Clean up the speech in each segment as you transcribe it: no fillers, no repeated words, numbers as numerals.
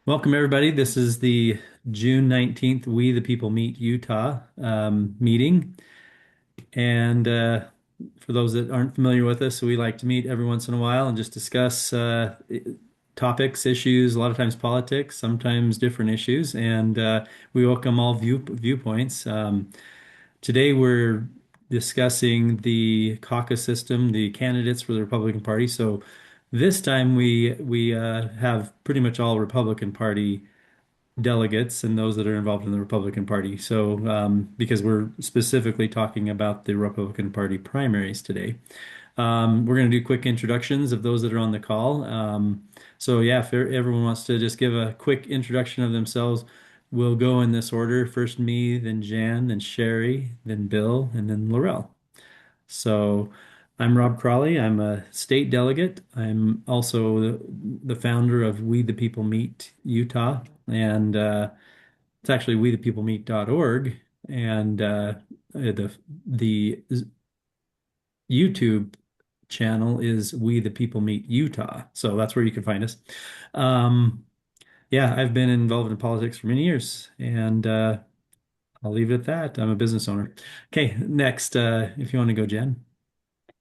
Welcome, everybody. This is the June 19th We the People Meet Utah meeting. And for those that aren't familiar with us, we like to meet every once in a while and just discuss topics, issues, a lot of times politics, sometimes different issues. And we welcome all viewpoints. Today, we're discussing the caucus system, the candidates for the Republican Party. So this time we have pretty much all Republican Party delegates and those that are involved in the Republican Party. So, because we're specifically talking about the Republican Party primaries today, we're going to do quick introductions of those that are on the call. So, yeah, if everyone wants to just give a quick introduction of themselves, we'll go in this order. First me, then Jan, then Sherry, then Bill, and then Laurel. So I'm Rob Crawley. I'm a state delegate. I'm also the founder of We the People Meet Utah, and it's actually wethepeoplemeet.org, and the YouTube channel is We the People Meet Utah. So that's where you can find us. Um, yeah, I've been involved in politics for many years, and I'll leave it at that. I'm a business owner. Okay, next, if you want to go, Jen.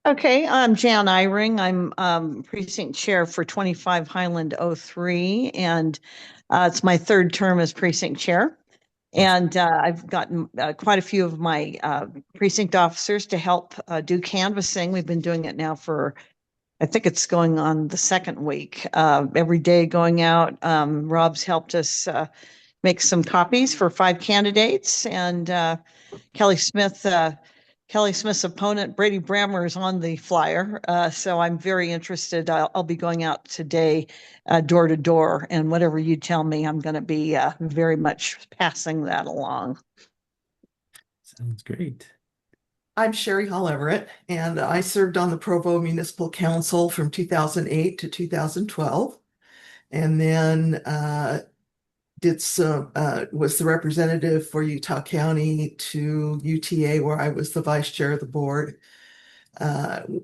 Okay, I'm Jan Eyring. I'm precinct chair for 25 Highland '03, and it's my third term as precinct chair. Awesome. And I've gotten quite a few of my precinct officers to help do canvassing. We've been doing it now for, I think it's going on the second week, every day going out. Rob's helped us make some copies for 5 candidates, and Kelly Smith. Kelly Smith's opponent, Brady Brammer, is on the flyer. So I'm very interested. I'll be going out today, door to door, and whatever you tell me, I'm going to be very much passing that along. Sounds great. I'm Sherry Hall Everett, and I served on the Provo Municipal Council from 2008 to 2012, and then was the representative for Utah County to UTA, where I was the vice chair of the board,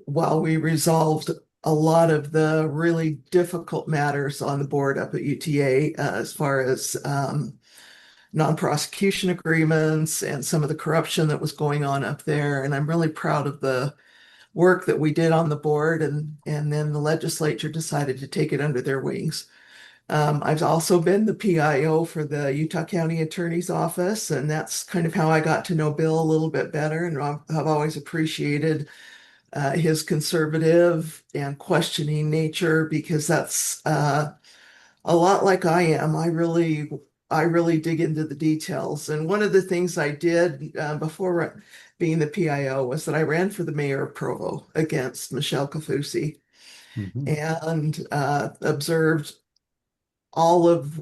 while we resolved a lot of the really difficult matters on the board up at UTA, as far as non-prosecution agreements and some of the corruption that was going on up there. And I'm really proud of the work that we did on the board, and then the legislature decided to take it under their wings. I've also been the PIO for the Utah County Attorney's Office, and that's kind of how I got to know Bill a little bit better. And I've always appreciated his conservative and questioning nature, because that's a lot like I am. I really dig into the details. And one of the things I did before being the PIO was that I ran for the mayor of Provo against Michelle Kafusi, Mhm. and observed all of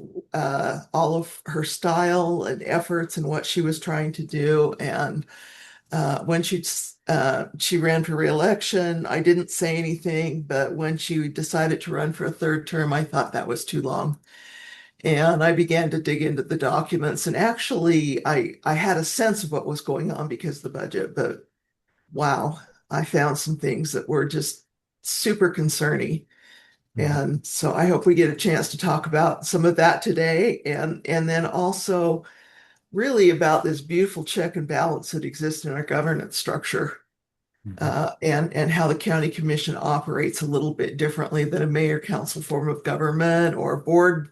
her style and efforts and what she was trying to do. And when she ran for reelection, I didn't say anything, but when she decided to run for a third term, I thought that was too long. And I began to dig into the documents, and actually I had a sense of what was going on because of the budget, but wow, I found some things that were just super concerning. Mhm. And so I hope we get a chance to talk about some of that today, and then also really about this beautiful check and balance that exists in our governance structure, Mhm. and how the county commission operates a little bit differently than a mayor council form of government or board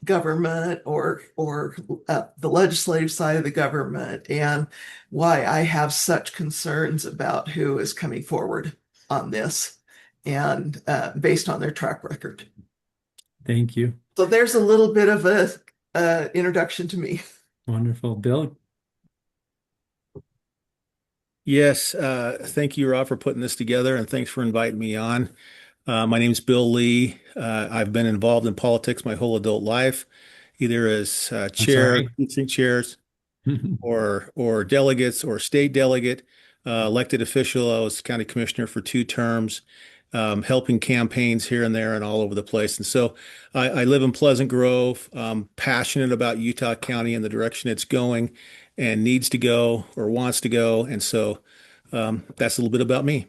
government, or the legislative side of the government, and why I have such concerns about who is coming forward on this, and based on their track record. Thank you. So there's a little bit of a introduction to me. Wonderful. Bill. Yes, thank you, Rob, for putting this together, and thanks for inviting me on. My name's Bill Lee. I've been involved in politics my whole adult life, either as I'm chair, sorry. precinct chairs, or delegates, or state delegate, elected official. I was county commissioner for 2 terms, helping campaigns here and there and all over the place. And so I live in Pleasant Grove, passionate about Utah County and the direction it's going and needs to go or wants to go. And so that's a little bit about me.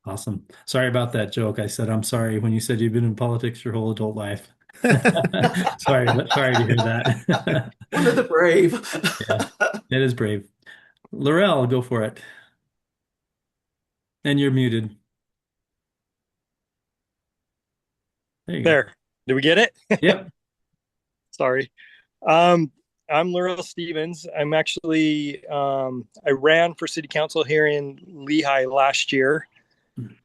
Awesome. Sorry about that joke. I said I'm sorry when you said you've been in politics your whole adult life. Sorry to hear that. One of the brave. Yeah, it is brave. Laurel, go for it. And you're muted. There you go. There. Did we get it? Yep. Sorry. Um, I'm Laurel Stevens. I ran for city council here in Lehigh last year.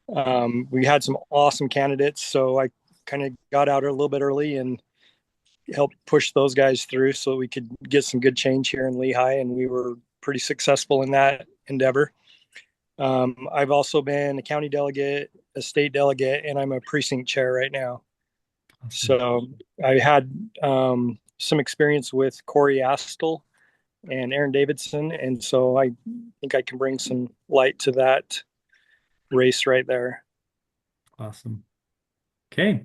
We had some awesome candidates, so I kind of got out a little bit early and helped push those guys through so we could get some good change here in Lehigh, and we were pretty successful in that endeavor. I've also been a county delegate, a state delegate, and I'm a precinct chair right now. Awesome. So I had some experience with Corey Astle and Aaron Davidson, and so I think I can bring some light to that race right there. Awesome. Okay.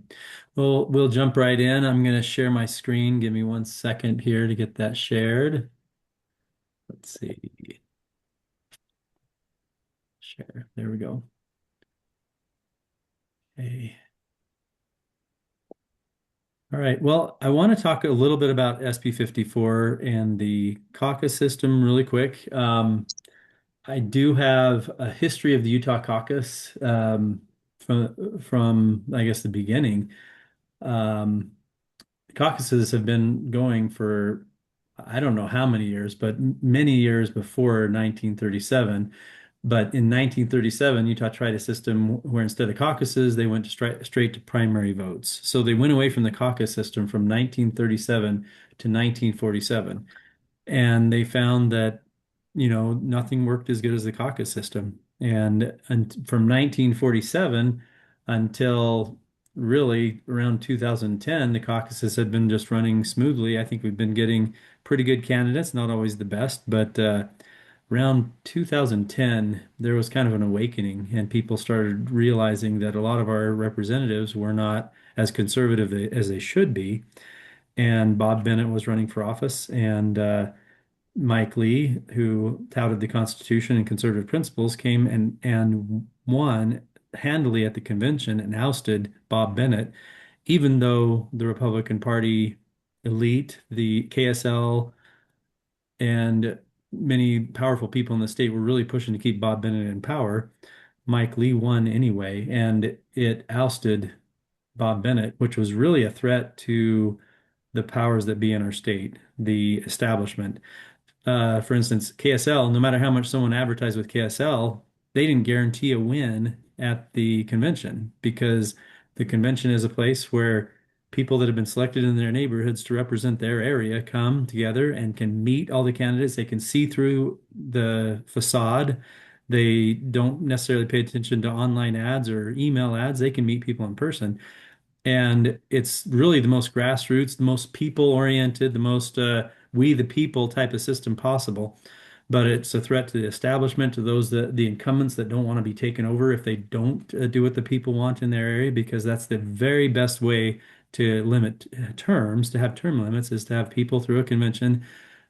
Well, we'll jump right in. I'm going to share my screen. Give me 1 second here to get that shared. Let's see. Share. There we go. Okay. All right. Well, I want to talk a little bit about SB 54 and the caucus system really quick. I do have a history of the Utah caucus from I guess the beginning. Um, Caucuses have been going for I don't know how many years, but many years before 1937. But in 1937, Utah tried a system where instead of caucuses, they went straight to primary votes. So they went away from the caucus system from 1937 to 1947. And they found that, nothing worked as good as the caucus system. And from 1947 until really around 2010, the caucuses had been just running smoothly. I think we've been getting pretty good candidates, not always the best, but around 2010, there was kind of an awakening, and people started realizing that a lot of our representatives were not as conservative as they should be. And Bob Bennett was running for office, and Mike Lee, who touted the Constitution and conservative principles, came and won handily at the convention and ousted Bob Bennett, even though the Republican Party elite, the KSL, and many powerful people in the state were really pushing to keep Bob Bennett in power. Mike Lee won anyway, and it ousted Bob Bennett, which was really a threat to the powers that be in our state, the establishment. For instance, KSL, no matter how much someone advertised with KSL, they didn't guarantee a win at the convention because the convention is a place where people that have been selected in their neighborhoods to represent their area come together and can meet all the candidates. They can see through the facade. They don't necessarily pay attention to online ads or email ads. They can meet people in person. And it's really the most grassroots, the most people oriented, the most we the people type of system possible. But it's a threat to the establishment, to those that the incumbents that don't want to be taken over if they don't do what the people want in their area, because that's the very best way to limit terms, to have term limits, is to have people through a convention,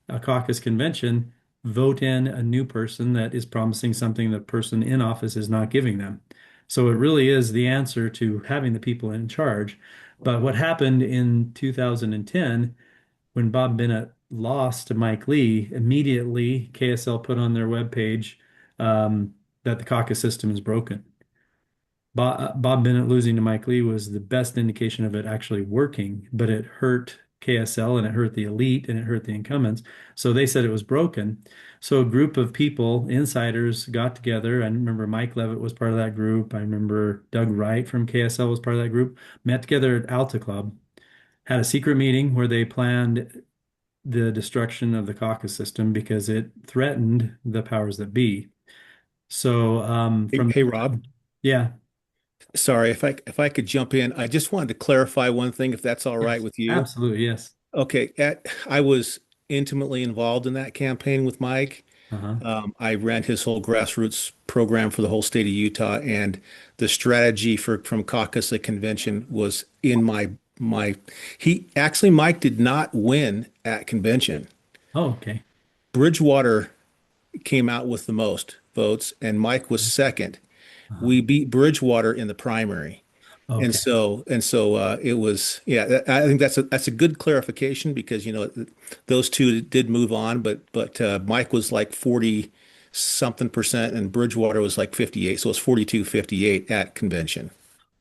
a caucus convention, vote in a new person that is promising something the person in office is not giving them. So it really is the answer to having the people in charge. But what happened in 2010 when Bob Bennett lost to Mike Lee, immediately KSL put on their webpage that the caucus system is broken. Bob Bennett losing to Mike Lee was the best indication of it actually working, but it hurt KSL and it hurt the elite and it hurt the incumbents. So they said it was broken. So a group of people, insiders, got together. I remember Mike Levitt was part of that group. I remember Doug Wright from KSL was part of that group, met together at Alta Club, had a secret meeting where they planned the destruction of the caucus system because it threatened the powers that be. So Hey, from hey, Rob. yeah, Sorry, if I could jump in, I just wanted to clarify one thing, if that's all right yes, with you. absolutely, yes. Okay, I was intimately involved in that campaign with Mike. Uh-huh. I ran his whole grassroots program for the whole state of Utah, and the strategy from caucus to convention was in my. He actually, Mike did not win at convention. Oh, okay. Bridgewater came out with the most votes, and Mike was second. Uh-huh. We beat Bridgewater in the primary. Okay. It was, yeah, I think that's a good clarification because, those two did move on, but Mike was like 40 something percent and Bridgewater was like 58. So it was 42-58 at convention.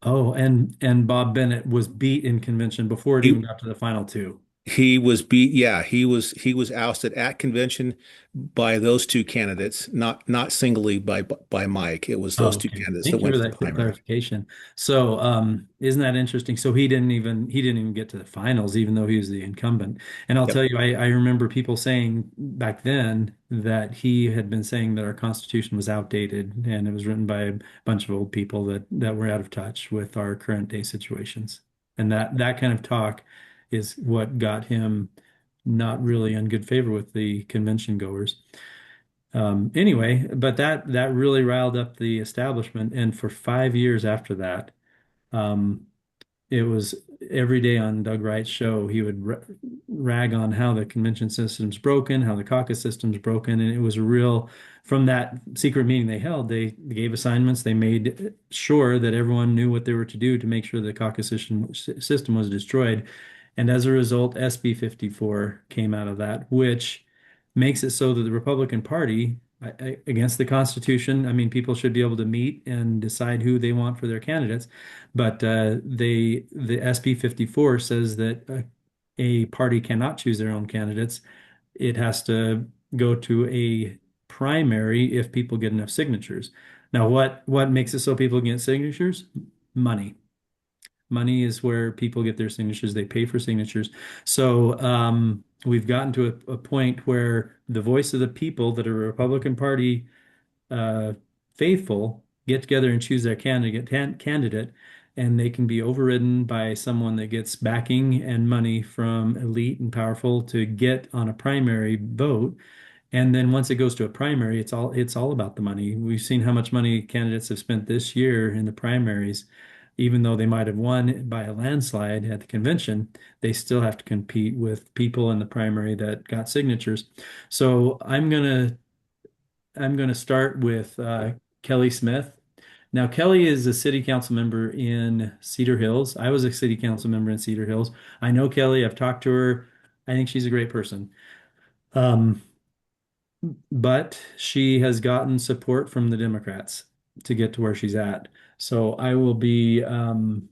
Oh, and Bob Bennett was beat in convention before it even He got to the final two. he was beat, yeah, he was ousted at convention by those two candidates, not singly by Mike. It was Oh, those two okay. candidates that Thank you went for to the that primary. clarification. So, isn't that interesting? So he didn't even get to the finals, even though he was the incumbent. And I'll Yep. tell you, I remember people saying back then that he had been saying that our Constitution was outdated and it was written by a bunch of old people that were out of touch with our current day situations. And that kind of talk is what got him not really in good favor with the convention goers. Anyway, but that really riled up the establishment, and for 5 years after that, um, it was every day on Doug Wright's show, he would rag on how the convention system's broken, how the caucus system's broken, and it was a real. From that secret meeting they held, they gave assignments, they made sure that everyone knew what they were to do to make sure the caucus system was destroyed, and as a result, SB 54 came out of that, which makes it so that the Republican Party, against the Constitution, I mean, people should be able to meet and decide who they want for their candidates. But the SB 54 says that a party cannot choose their own candidates. It has to go to a primary if people get enough signatures. Now, what makes it so people get signatures? Money. Money is where people get their signatures. They pay for signatures. So we've gotten to a point where the voice of the people that are Republican Party uh, faithful get together and choose their candidate, and they can be overridden by someone that gets backing and money from elite and powerful to get on a primary vote. And then once it goes to a primary, it's all about the money. We've seen how much money candidates have spent this year in the primaries. Even though they might have won by a landslide at the convention, they still have to compete with people in the primary that got signatures. So I'm gonna start with Kelly Smith. Now, Kelly is a city council member in Cedar Hills. I was a city council member in Cedar Hills. I know Kelly. I've talked to her. I think she's a great person. Um, but she has gotten support from the Democrats to get to where she's at. So I will be kind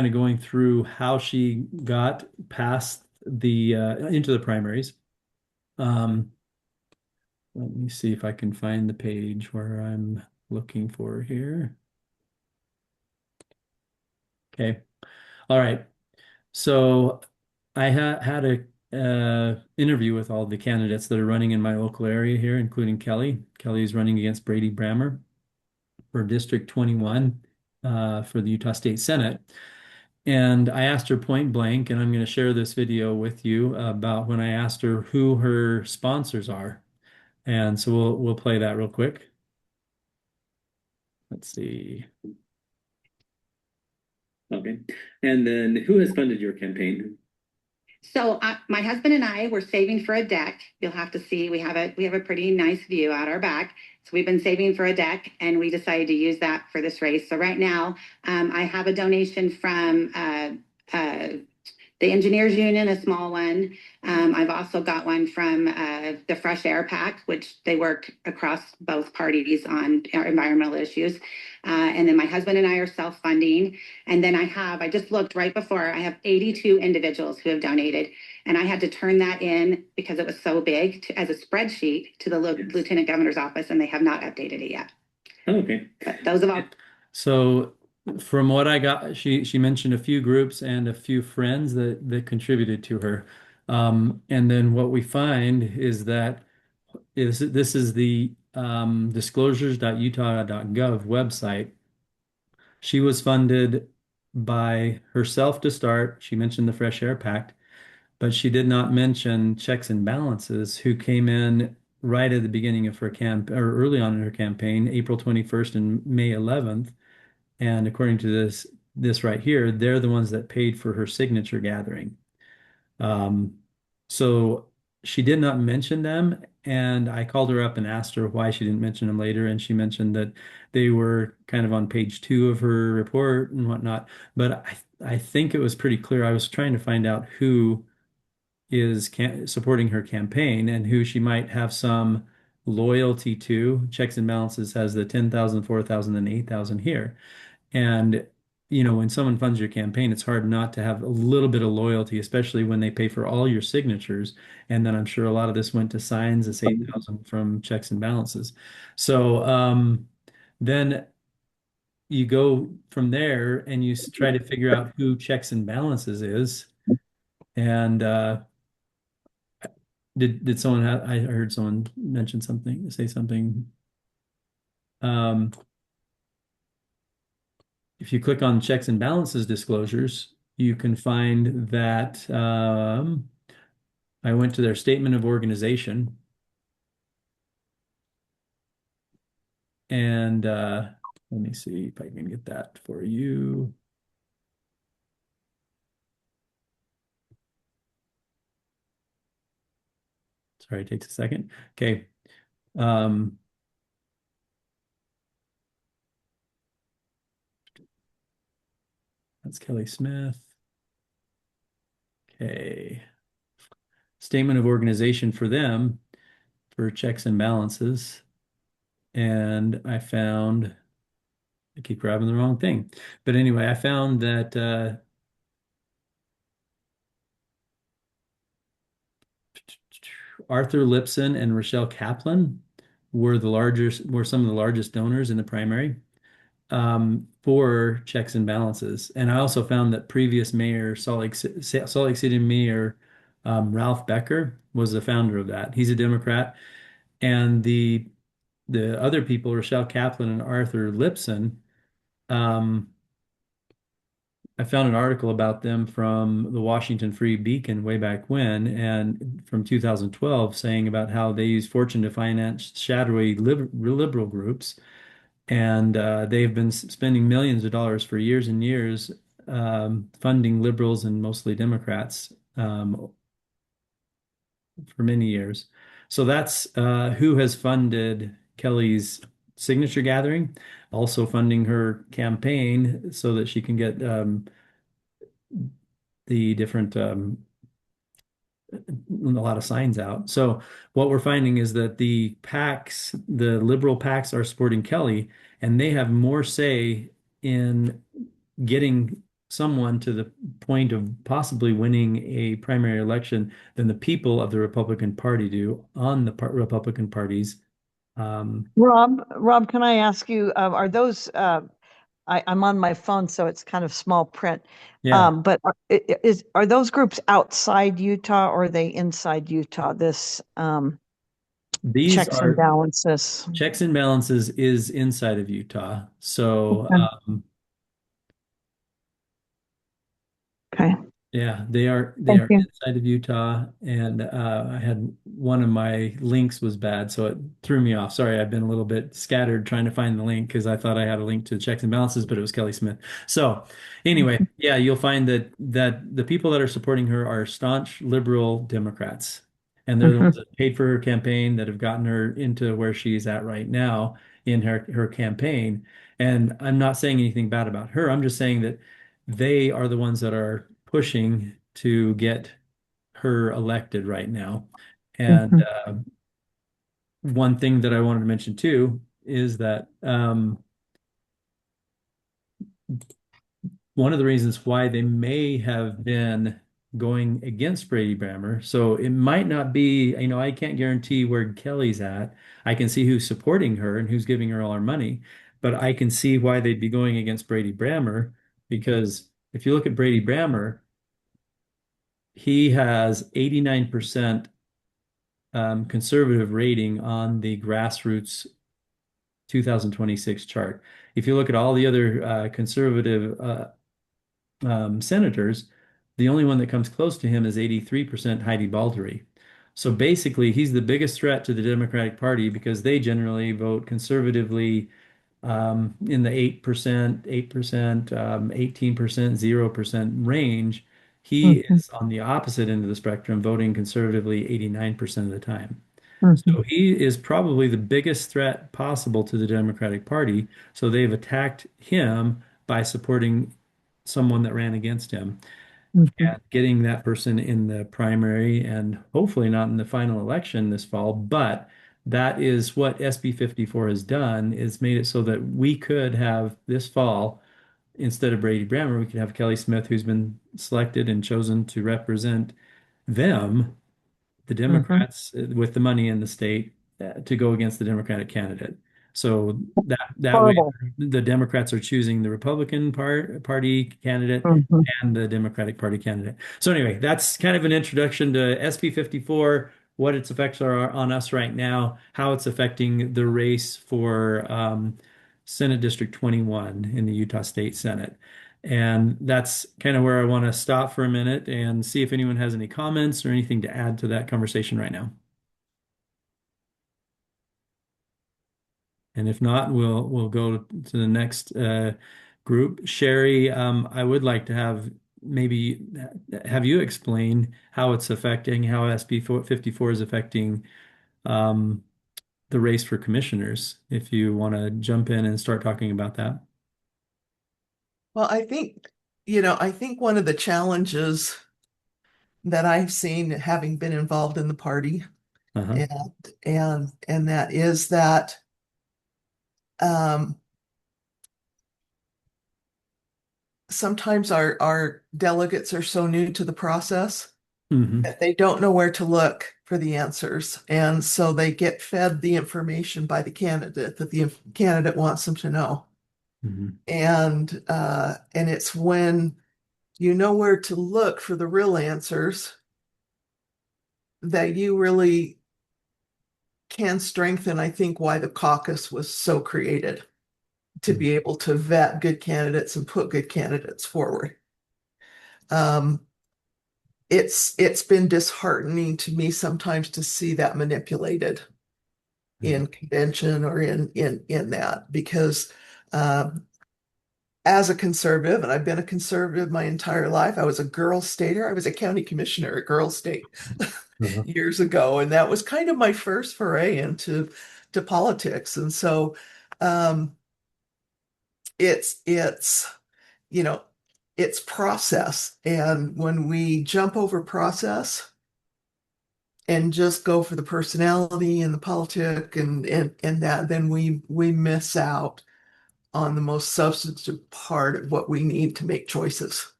of going through how she got past the into the primaries. Um, Let me see if I can find the page where I'm looking for here. Okay. All right. So I had a interview with all the candidates that are running in my local area here, including Kelly. Kelly is running against Brady Brammer for District 21 for the Utah State Senate. And I asked her point blank, and I'm going to share this video with you about when I asked her who her sponsors are. And so we'll play that real quick. Let's see. Okay. And then who has funded your campaign? So my husband and I were saving for a deck. You'll have to see we have a pretty nice view out our back. So we've been saving for a deck, and we decided to use that for this race. So right now, I have a donation from the Engineers Union, a small one. I've also got one from the Fresh Air Pack, which they work across both parties on environmental issues. And then my husband and I are self-funding. And then I just looked right before, I have 82 individuals who have donated. And I had to turn that in because it was so big as a spreadsheet to the Lieutenant Governor's office, and they have not updated it yet. Oh, okay. But those have all. So from what I got, she mentioned a few groups and a few friends that contributed to her. And then what we find is that this is the disclosures.utah.gov website. She was funded by herself to start. She mentioned the Fresh Air Pact, but she did not mention Checks and Balances, who came in right at the beginning of her camp or early on in her campaign, April 21st and May 11th. And according to this right here, they're the ones that paid for her signature gathering. Um, so she did not mention them, and I called her up and asked her why she didn't mention them later, and she mentioned that they were kind of on page two of her report and whatnot. But I think it was pretty clear. I was trying to find out who is supporting her campaign and who she might have some loyalty to. Checks and Balances has the 10,000, 4,000, and 8,000 here. And, when someone funds your campaign, it's hard not to have a little bit of loyalty, especially when they pay for all your signatures. And then I'm sure a lot of this went to signs, this 8,000 from Checks and Balances. So then you go from there and you try to figure out who Checks and Balances is. And did someone have, I heard someone mention something, say something. Um, if you click on Checks and Balances disclosures, you can find that I went to their statement of organization, and let me see if I can get that for you. Sorry, it takes a second. Okay. That's Kelly Smith. Okay. Statement of organization for them for Checks and Balances. And I keep grabbing the wrong thing. But anyway, I found that Arthur Lipson and Rochelle Kaplan were some of the largest donors in the primary for Checks and Balances. And I also found that previous mayor, Salt Lake City Mayor Ralph Becker was the founder of that. He's a Democrat. And the other people, Rochelle Kaplan and Arthur Lipson, um, I found an article about them from the Washington Free Beacon way back when, and from 2012, saying about how they use fortune to finance shadowy liberal groups, and they've been spending millions of dollars for years and years funding liberals and mostly Democrats for many years. So that's who has funded Kelly's signature gathering, also funding her campaign so that she can get the different a lot of signs out. So what we're finding is that the liberal PACs are supporting Kelly, and they have more say in getting someone to the point of possibly winning a primary election than the people of the Republican Party do on the Republican Party's. Rob, can I ask you, are those, I'm on my phone, so it's kind of small print. Yeah, But are those groups outside Utah or are they inside Utah? This these checks and are balances. Checks and Balances is inside of Utah. So Okay. Okay. yeah, they Thank are you. inside of Utah, and I had one of my links was bad, so it threw me off. Sorry, I've been a little bit scattered trying to find the link because I thought I had a link to Checks and Balances, but it was Kelly Smith. So anyway, yeah, you'll find that the people that are supporting her are staunch liberal Democrats, and they're the Mhm. ones that paid for her campaign, that have gotten her into where she's at right now in her campaign. And I'm not saying anything bad about her. I'm just saying that they are the ones that are pushing to get her elected right now. And Mhm. one thing that I wanted to mention too is that one of the reasons why they may have been going against Brady Brammer. So it might not be, I can't guarantee where Kelly's at. I can see who's supporting her and who's giving her all her money, but I can see why they'd be going against Brady Brammer, because if you look at Brady Brammer, he has 89% conservative rating on the grassroots 2026 chart. If you look at all the other conservative senators, the only one that comes close to him is 83% Heidi Baldry. So basically, he's the biggest threat to the Democratic Party because they generally vote conservatively in the 8%, 18%, 0% range. He Mhm. is on the opposite end of the spectrum, voting conservatively 89% of the time. Mhm. So he is probably the biggest threat possible to the Democratic Party. So they've attacked him by supporting someone that ran against him Mhm. and getting that person in the primary and hopefully not in the final election this fall. But that is what SB 54 has done, is made it so that we could have this fall, instead of Brady Brammer, we could have Kelly Smith, who's been selected and chosen to represent them, the Mhm. Democrats with the money in the state, to go against the Democratic candidate. So that way, Horrible. the Democrats are choosing the Republican Party candidate Mhm. and the Democratic Party candidate. So anyway, that's kind of an introduction to SB 54, what its effects are on us right now, how it's affecting the race for Senate District 21 in the Utah State Senate. And that's kind of where I want to stop for a minute and see if anyone has any comments or anything to add to that conversation right now. And if not, we'll go to the next group. Sherry, I would like to maybe have you explain how it's affecting, how SB 54 is affecting um, the race for commissioners, if you want to jump in and start talking about that. Well, I think one of the challenges that I've seen having been involved in the party Uh-huh. and and that is that um, sometimes our delegates are so new to the process Hmm. that they don't know where to look for the answers. And so they get fed the information by the candidate that the candidate wants them to know. Hmm. And it's when you know where to look for the real answers that you really can strengthen, I think, why the caucus was so created, to be able to vet good candidates and put good candidates forward. Um, it's been disheartening to me sometimes to see that manipulated in convention or in that, because um, as a conservative, and I've been a conservative my entire life, I was a girl stater. I was a county commissioner at Girl State Uh-huh. years ago, and that was kind of my first foray into politics. And so um, it's you know it's process, and when we jump over process and just go for the personality and the politic and that, then we miss out on the most substantive part of what we need to make choices.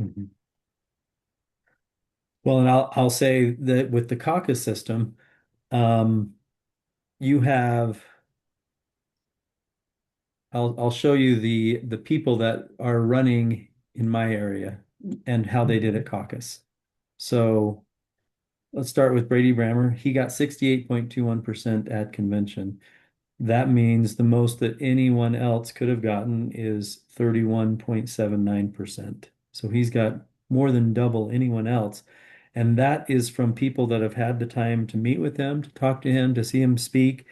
Mhm. Well, and I'll say that with the caucus system, um, you have I'll show you the people that are running in my area and how they did at caucus. So let's start with Brady Brammer. He got 68.21% at convention. That means the most that anyone else could have gotten is 31.79%. So he's got more than double anyone else. And that is from people that have had the time to meet with him, to talk to him, to see him speak,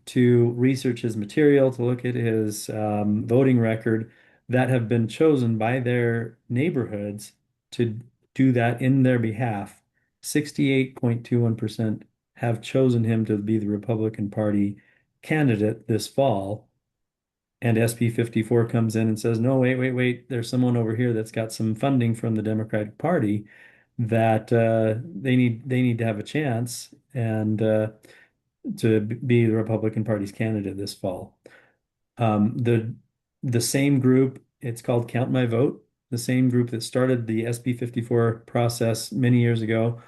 to research his material, to look at his voting record, that have been chosen by their neighborhoods to do that in their behalf. 68.21% have chosen him to be the Republican Party candidate this fall. And SB 54 comes in and says, no, wait, there's someone over here that's got some funding from the Democratic Party that they need to have a chance and to be the Republican Party's candidate this fall. The same group, it's called Count My Vote, the same group that started the SB 54 process many years ago,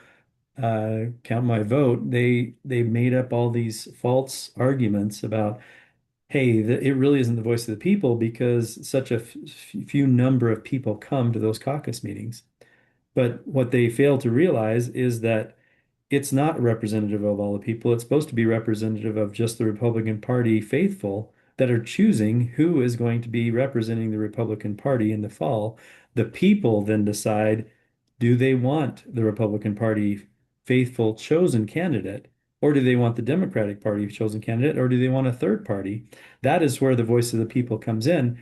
Count My Vote, they made up all these false arguments about, hey, it really isn't the voice of the people because such a few number of people come to those caucus meetings. But what they fail to realize is that it's not representative of all the people. It's supposed to be representative of just the Republican Party faithful that are choosing who is going to be representing the Republican Party in the fall. The people then decide, do they want the Republican Party faithful chosen candidate, or do they want the Democratic Party chosen candidate, or do they want a third party? That is where the voice of the people comes in.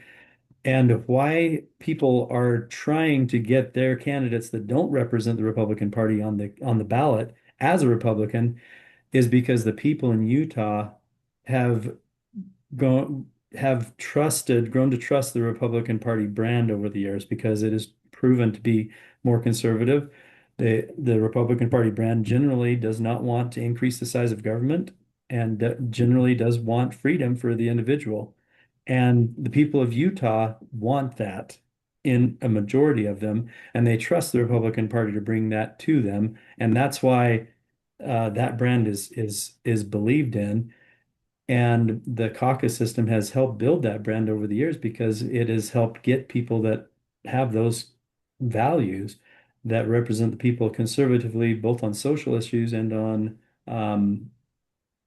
and why people are trying to get their candidates that don't represent the Republican Party on the ballot as a Republican is because the people in Utah have grown to trust the Republican Party brand over the years because it is proven to be more conservative. The Republican Party brand generally does not want to increase the size of government and generally does want freedom for the individual. And the people of Utah want that in a majority of them, and they trust the Republican Party to bring that to them. And that's why that brand is believed in. And the caucus system has helped build that brand over the years because it has helped get people that have those values that represent the people conservatively, both on social issues and on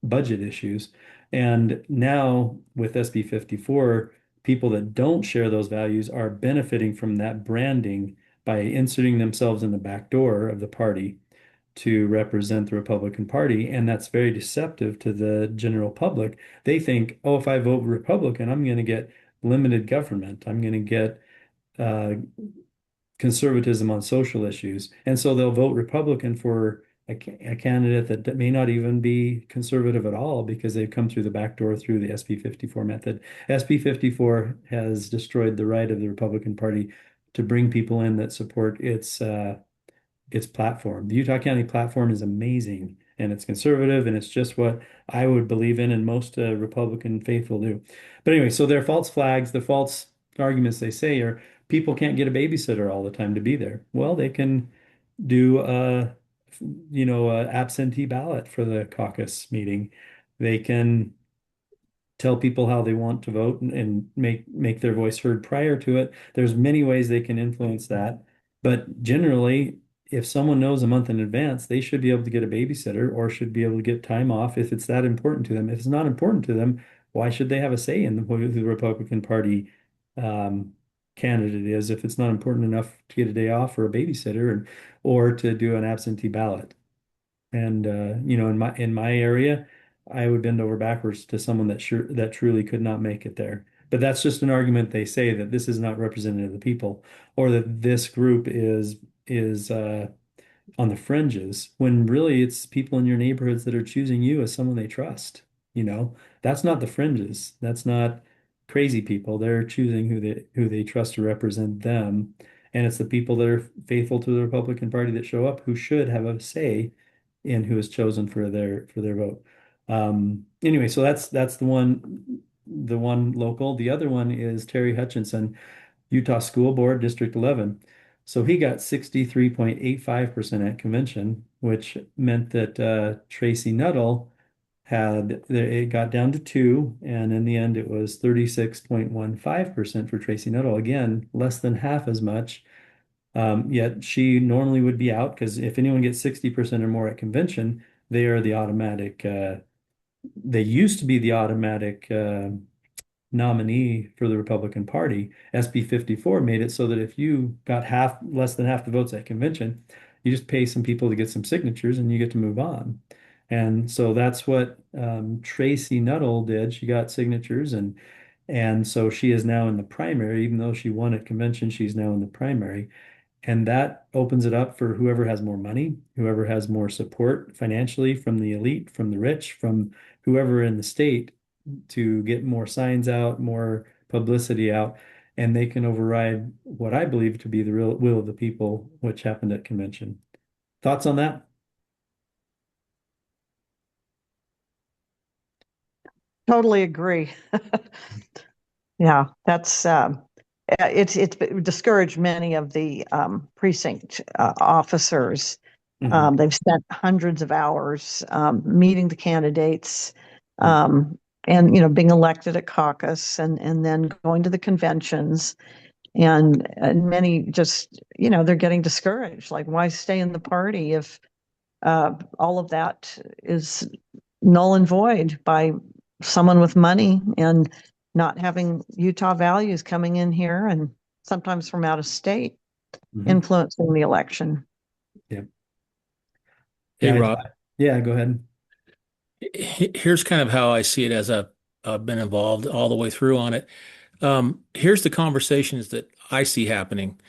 budget issues. And now with SB 54, people that don't share those values are benefiting from that branding by inserting themselves in the back door of the party to represent the Republican Party, and that's very deceptive to the general public. They think, oh, if I vote Republican, I'm going to get limited government. I'm going to get uh, conservatism on social issues. And so they'll vote Republican for a candidate that may not even be conservative at all because they've come through the back door through the SB 54 method. SB 54 has destroyed the right of the Republican Party to bring people in that support its platform. The Utah County platform is amazing and it's conservative and it's just what I would believe in and most Republican faithful do. But anyway, so their false flags, the false arguments they say are people can't get a babysitter all the time to be there. Well, they can do a absentee ballot for the caucus meeting. They can tell people how they want to vote and make their voice heard prior to it. There's many ways they can influence that. But generally, if someone knows a month in advance, they should be able to get a babysitter or should be able to get time off if it's that important to them. If it's not important to them, why should they have a say in who the Republican Party um, candidate is if it's not important enough to get a day off for a babysitter or to do an absentee ballot? And in my area, I would bend over backwards to someone that truly could not make it there. But that's just an argument they say that this is not representative of the people, or that this group is on the fringes, when really it's people in your neighborhoods that are choosing you as someone they trust. That's not the fringes. That's not crazy people. They're choosing who they trust to represent them. And it's the people that are faithful to the Republican Party that show up who should have a say in who is chosen for their vote. Anyway, so that's the one local. The other one is Terry Hutchinson, Utah School Board, District 11. So he got 63.85% at convention, which meant that Tracy Nuttall it got down to 2, and in the end it was 36.15% for Tracy Nuttall. Again, less than half as much. Yet she normally would be out because if anyone gets 60% or more at convention, they are the automatic, they used to be the automatic nominee for the Republican Party. SB 54 made it so that if you got less than half the votes at convention, you just pay some people to get some signatures and you get to move on. And so that's what Tracy Nuttall did. She got signatures and so she is now in the primary, even though she won at convention, she's now in the primary. And that opens it up for whoever has more money, whoever has more support financially from the elite, from the rich, from whoever in the state to get more signs out, more publicity out, and they can override what I believe to be the real will of the people, which happened at convention. Thoughts on that? Totally agree. Yeah, that's it's discouraged many of the precinct officers. Mhm. They've spent hundreds of hours meeting the candidates, Mhm. and being elected at caucus, and then going to the conventions, and many just they're getting discouraged. Like, why stay in the party if all of that is null and void by someone with money and not having Utah values coming in here and sometimes from out of state Mhm. influencing the election. Yeah. Hey, Yeah. Rob, Yeah, go ahead. here's kind of how I see it as I've been involved all the way through on it. Here's the conversations that I see happening.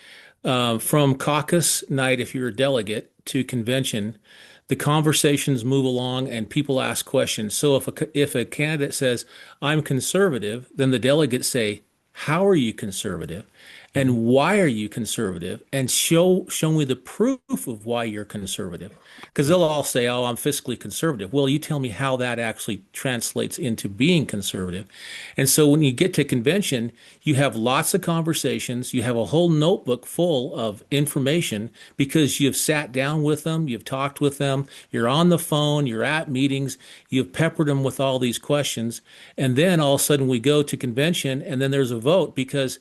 From caucus night, if you're a delegate, to convention, the conversations move along and people ask questions. So if a candidate says, I'm conservative, then the delegates say, how are you conservative? And why are you conservative? And show me the proof of why you're conservative. Because they'll all say, oh, I'm fiscally conservative. Well, you tell me how that actually translates into being conservative. And so when you get to convention, you have lots of conversations. You have a whole notebook full of information because you've sat down with them, you've talked with them, you're on the phone, you're at meetings, you've peppered them with all these questions. And then all of a sudden we go to convention and then there's a vote because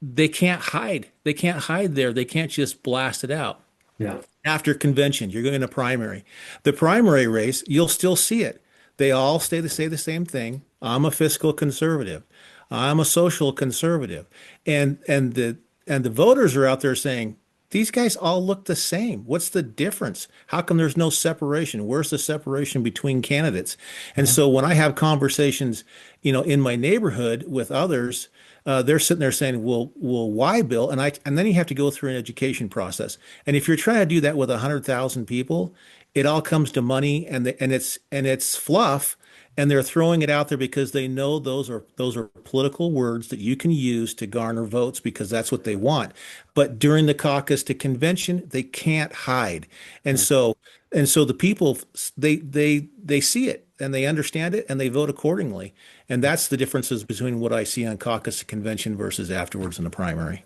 they can't hide. They can't hide there. They can't just blast it out. Yeah. After convention, you're going to primary. The primary race, you'll still see it. They all say the same thing. I'm a fiscal conservative. I'm a social conservative. And the voters are out there saying, these guys all look the same. What's the difference? How come there's no separation? Where's the separation between candidates? And so when I have conversations, in my neighborhood with others, they're sitting there saying, "Well, why, Bill?" And then you have to go through an education process. And if you're trying to do that with 100,000 people, it all comes to money, and it's fluff, and they're throwing it out there because they know those are political words that you can use to garner votes because that's what they want. But during the caucus to convention, they can't hide, and so the people they see it and they understand it and they vote accordingly. And that's the differences between what I see on caucus to convention versus afterwards in the primary.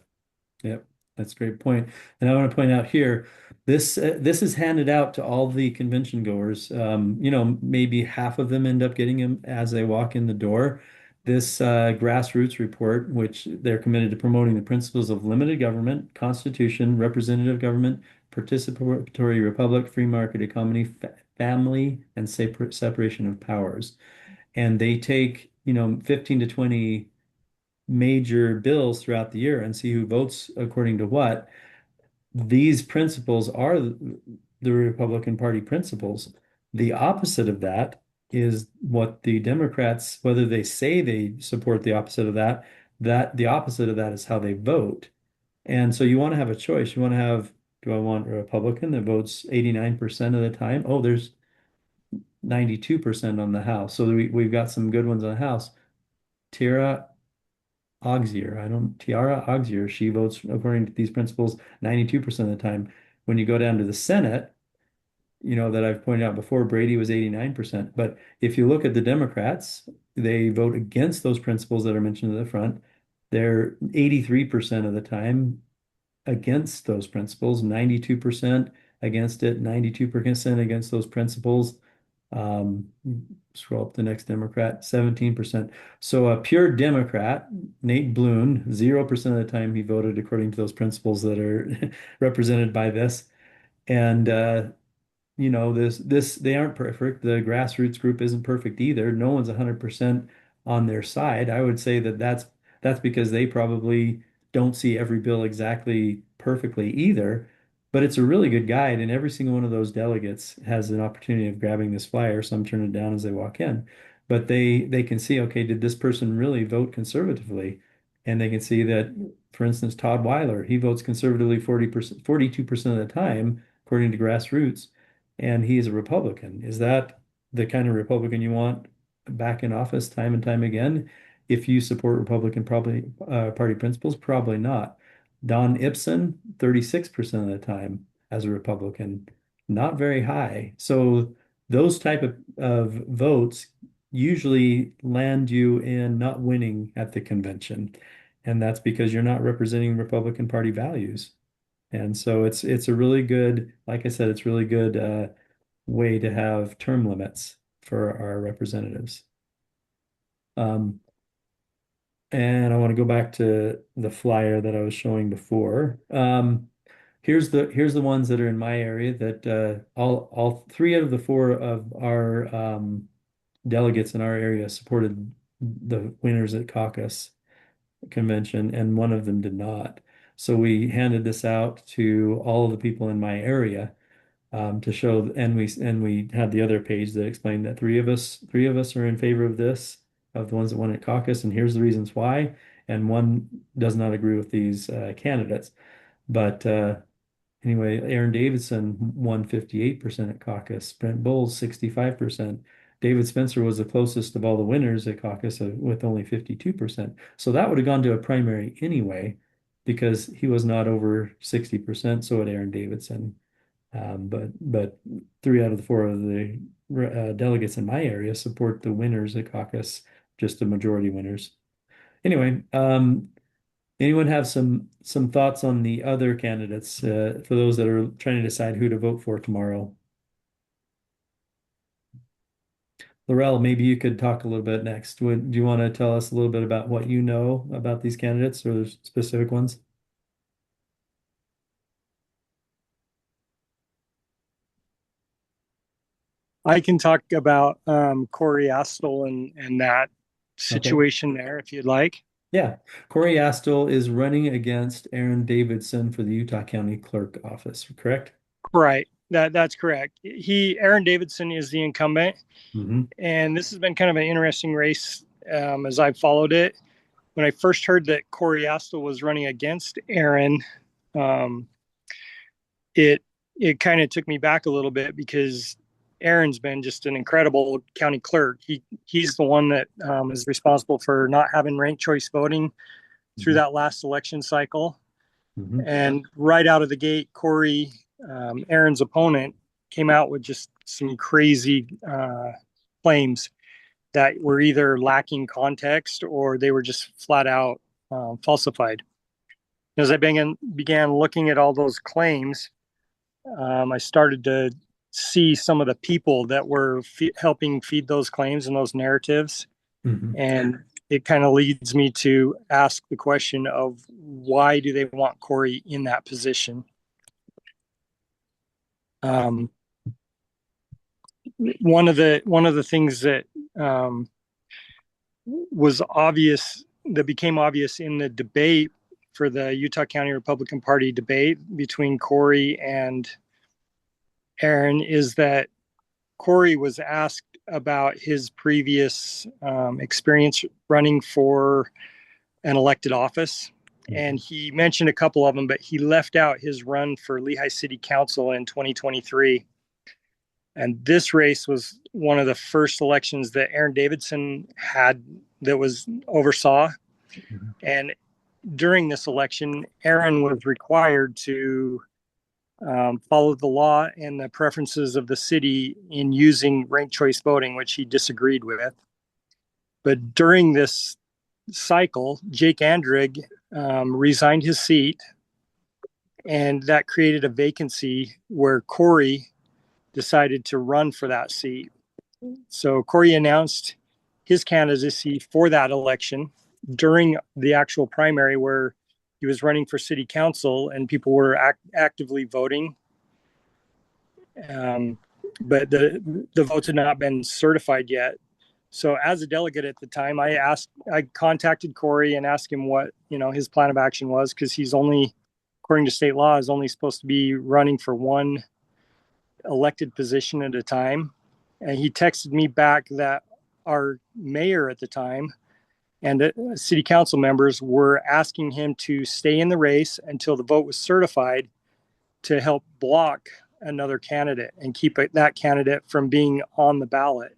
Yep, that's a great point. And I want to point out here, this is handed out to all the convention goers. Maybe half of them end up getting them as they walk in the door. This grassroots report, which they're committed to promoting the principles of limited government, constitution, representative government, participatory republic, free market economy, family, and separation of powers. And they take, 15 to 20 major bills throughout the year and see who votes according to what. These principles are the Republican Party principles. The opposite of that is what the Democrats, whether they say they support the opposite of that, that the opposite of that is how they vote. And so you want to have a choice. You want to have, do I want a Republican that votes 89% of the time? Oh, there's 92% on the House. So we've got some good ones on the House. Tara Tiara Auxier, she votes according to these principles 92% of the time. When you go down to the Senate, that I've pointed out before, Brady was 89%. But if you look at the Democrats, they vote against those principles that are mentioned at the front. They're 83% of the time against those principles, 92% against it, 92% against those principles. Um, Scroll up the next Democrat, 17%. So a pure Democrat, Nate Bloon, 0% of the time he voted according to those principles that are represented by this. And this they aren't perfect. The grassroots group isn't perfect either. No one's 100% on their side. I would say that that's because they probably don't see every bill exactly perfectly either. But it's a really good guide, and every single one of those delegates has an opportunity of grabbing this flyer. Some turn it down as they walk in, but they can see, okay, did this person really vote conservatively? And they can see that, for instance, Todd Weiler, he votes conservatively 40%, 42% of the time, according to grassroots, and he is a Republican. Is that the kind of Republican you want back in office time and time again? If you support Republican party principles, probably not. Don Ibsen, 36% of the time as a Republican, not very high. So those type of votes usually land you in not winning at the convention. And that's because you're not representing Republican Party values. And so it's a really good, like I said, it's really good way to have term limits for our representatives. Um, and I want to go back to the flyer that I was showing before. Here's the ones that are in my area that all three out of the four of our delegates in our area supported the winners at caucus convention, and one of them did not. So we handed this out to all of the people in my area to show, and we had the other page that explained that three of us are in favor of this, of the ones that won at caucus, and here's the reasons why. and one does not agree with these candidates. But anyway, Aaron Davidson won 58% at caucus, Brent Bowles 65%. David Spencer was the closest of all the winners at caucus with only 52%. So that would have gone to a primary anyway, because he was not over 60%, so had Aaron Davidson. But 3 out of the 4 of the delegates in my area support the winners at caucus, just the majority winners. Anyway, anyone have some thoughts on the other candidates for those that are trying to decide who to vote for tomorrow? Laurel, maybe you could talk a little bit next. Do you want to tell us a little bit about what you know about these candidates or specific ones? I can talk about Corey Astle and that situation there if you'd like. Yeah. Corey Astle is running against Aaron Davidson for the Utah County Clerk office, correct? Right. That's correct. Aaron Davidson is the incumbent, and this has been kind of an interesting race as I've followed it. When I first heard that Corey Astle was running against Aaron, it kind of took me back a little bit because Aaron's been just an incredible county clerk. He's the one that is responsible for not having ranked choice voting through that last election cycle. And right out of the gate, Corey, Aaron's opponent, came out with just some crazy claims that were either lacking context or they were just flat out falsified. As I began looking at all those claims, I started to see some of the people that were helping feed those claims and those narratives. And it kind of leads me to ask the question of why do they want Corey in that position? One of the things that was obvious, that became obvious in the debate for the Utah County Republican Party debate between Corey and Aaron, is that Corey was asked about his previous experience running for an elected office. And he mentioned a couple of them, but he left out his run for Lehigh City Council in 2023. And this race was one of the first elections that Aaron Davidson had that was oversaw. And during this election, Aaron was required to follow the law and the preferences of the city in using ranked choice voting, which he disagreed with. But during this cycle, Jake Andrig resigned his seat, and that created a vacancy where Corey decided to run for that seat. So Corey announced his candidacy for that election during the actual primary where he was running for city council and people were actively voting. But the votes had not been certified yet. So as a delegate at the time, I contacted Corey and asked him what, his plan of action was, because he's only, according to state law, is only supposed to be running for one elected position at a time. And he texted me back that our mayor at the time and the city council members were asking him to stay in the race until the vote was certified to help block another candidate and keep that candidate from being on the ballot.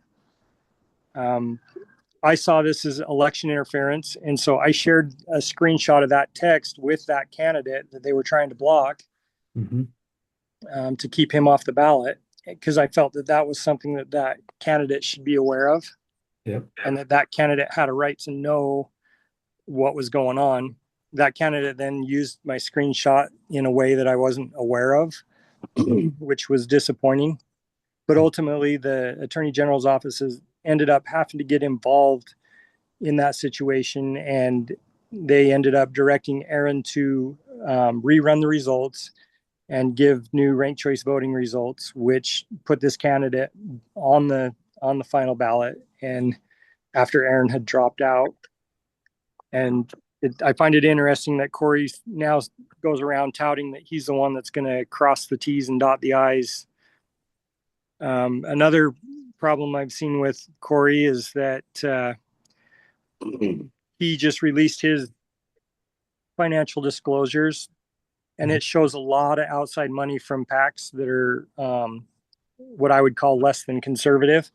I saw this as election interference, and so I shared a screenshot of that text with that candidate that they were trying to block to keep him off the ballot, because I felt that was something that candidate should be aware of. And that candidate had a right to know what was going on. That candidate then used my screenshot in a way that I wasn't aware of, which was disappointing. But ultimately, the Attorney General's office has ended up having to get involved in that situation, and they ended up directing Aaron to rerun the results and give new ranked choice voting results, which put this candidate on the final ballot. And after Aaron had dropped out, and I find it interesting that Corey now goes around touting that he's the one that's going to cross the T's and dot the I's. Another problem I've seen with Corey is that he just released his financial disclosures, and it shows a lot of outside money from PACs that are what I would call less than conservative.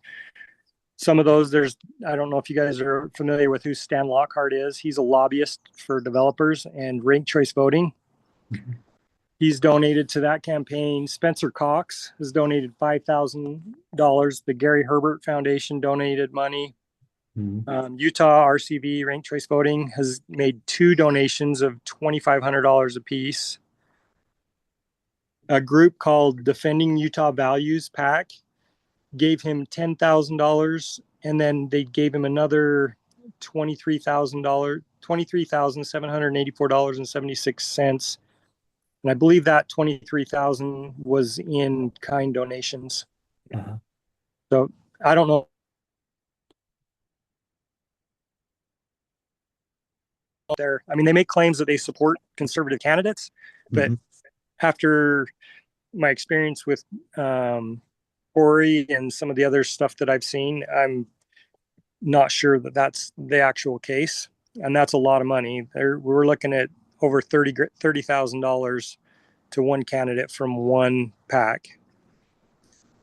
Some of those, I don't know if you guys are familiar with who Stan Lockhart is. He's a lobbyist for developers and ranked choice voting. He's donated to that campaign. Spencer Cox has donated $5,000. The Gary Herbert Foundation donated money. Utah RCV, ranked choice voting, has made 2 donations of $2,500 apiece. A group called Defending Utah Values PAC gave him $10,000, and then they gave him another $23,784.76. And I believe that $23,000 was in kind donations. So I don't know. I mean, they make claims that they support conservative candidates, but after my experience with Corey and some of the other stuff that I've seen, I'm not sure that that's the actual case. And that's a lot of money. We're looking at over $30,000 to one candidate from one PAC.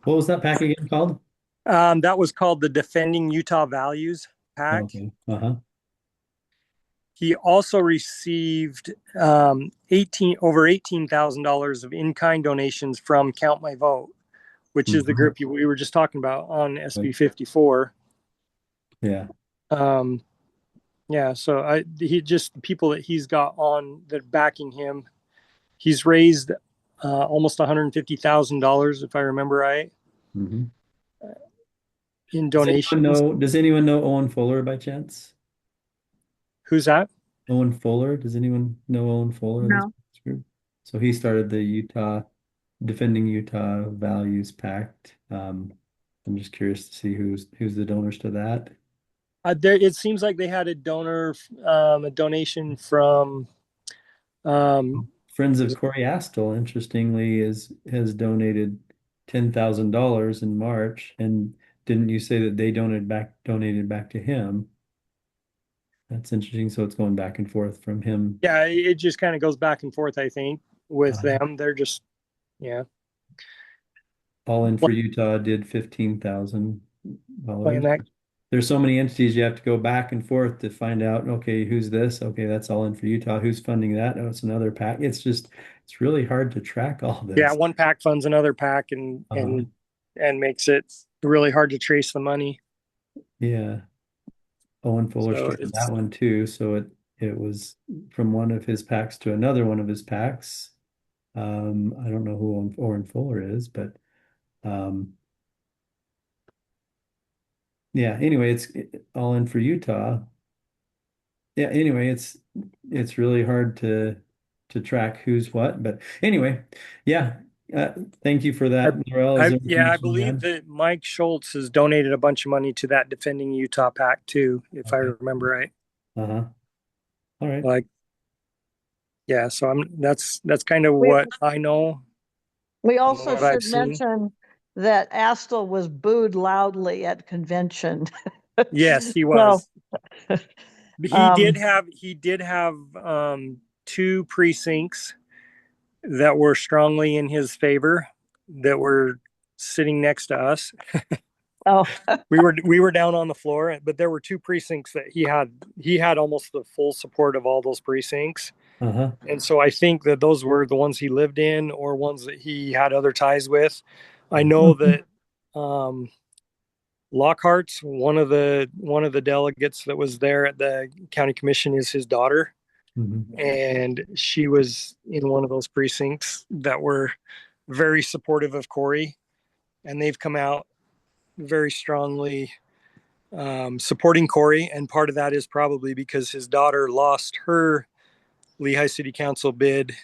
What was that PAC again called? That was called the Defending Utah Values PAC. Okay. He also received over $18,000 of in-kind donations from Count My Vote, which is the group we were just talking about on SB 54. Yeah. Yeah. So he just, the people that he's got on that backing him, he's raised almost $150,000, if I remember right, in donations. Does anyone know Owen Fuller by chance? Who's that? Owen Fuller. Does anyone know Owen Fuller? No. So he started the Defending Utah Values Pact. I'm just curious to see who's the donors to that. It seems like they had a donation from Friends of Corey Astle, interestingly, has donated $10,000 in March. And didn't you say that they donated back to him? That's interesting. So it's going back and forth from him. Yeah, it just kind of goes back and forth, I think, with them. They're just, yeah. All In for Utah did $15,000. There's so many entities you have to go back and forth to find out, okay, who's this? Okay, that's All In for Utah. Who's funding that? Oh, it's another PAC. It's really hard to track all this. Yeah, one PAC funds another PAC and makes it really hard to trace the money. Yeah. Owen Fuller started that one too. So it was from one of his PACs to another one of his PACs. I don't know who Owen Fuller is, but yeah, anyway, it's All In for Utah. Yeah, anyway, it's really hard to track who's what, but anyway, yeah. Thank you for that, Norel. I believe that Mike Schultz has donated a bunch of money to that Defending Utah PAC too, if I remember right. All right. Like, yeah, so that's kind of what I know. We also should mention that Astle was booed loudly at convention. Yes, he was. He did have 2 precincts that were strongly in his favor that were sitting next to us. Oh, we were down on the floor, but there were 2 precincts that he had almost the full support of all those precincts. And so I think that those were the ones he lived in or ones that he had other ties with. I know that Lockhart's one of the delegates that was there at the county commission is his daughter. And she was in one of those precincts that were very supportive of Corey, and they've come out very strongly supporting Corey. And part of that is probably because his daughter lost her Lehigh City Council bid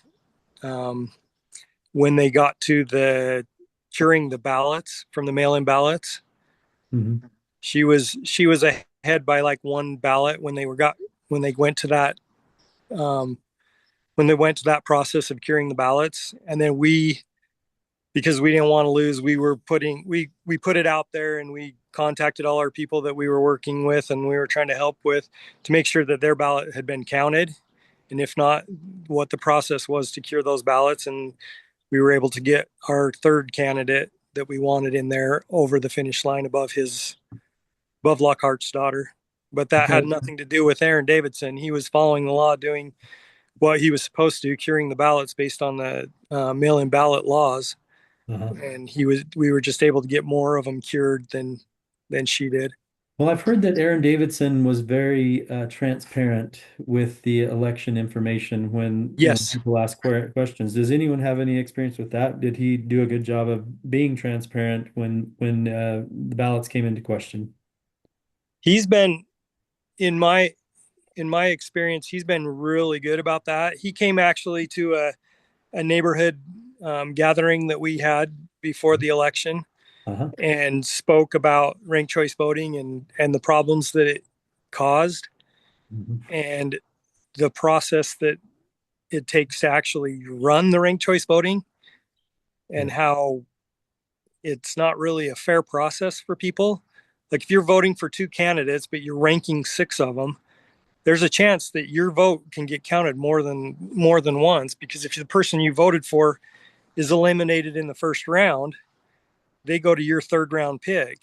when they got to the curing the ballots from the mail-in ballots. She was ahead by like one ballot when they went to that process of curing the ballots. And then because we didn't want to lose, we put it out there and we contacted all our people that we were working with and we were trying to help with to make sure that their ballot had been counted. and if not, what the process was to cure those ballots. And we were able to get our third candidate that we wanted in there over the finish line above Lockhart's daughter. But that had nothing to do with Aaron Davidson. He was following the law, doing what he was supposed to, curing the ballots based on the mail-in ballot laws. And we were just able to get more of them cured than she did. Well, I've heard that Aaron Davidson was very transparent with the election information when Yes, people ask questions. Does anyone have any experience with that? Did he do a good job of being transparent when the ballots came into question? he's been in my experience, he's been really good about that. He came actually to a neighborhood gathering that we had before the election and spoke about ranked choice voting and the problems that it caused and the process that it takes to actually run the ranked choice voting and how it's not really a fair process for people. Like if you're voting for two candidates, but you're ranking 6 of them, there's a chance that your vote can get counted more than once, because if the person you voted for is eliminated in the first round, they go to your third round pick.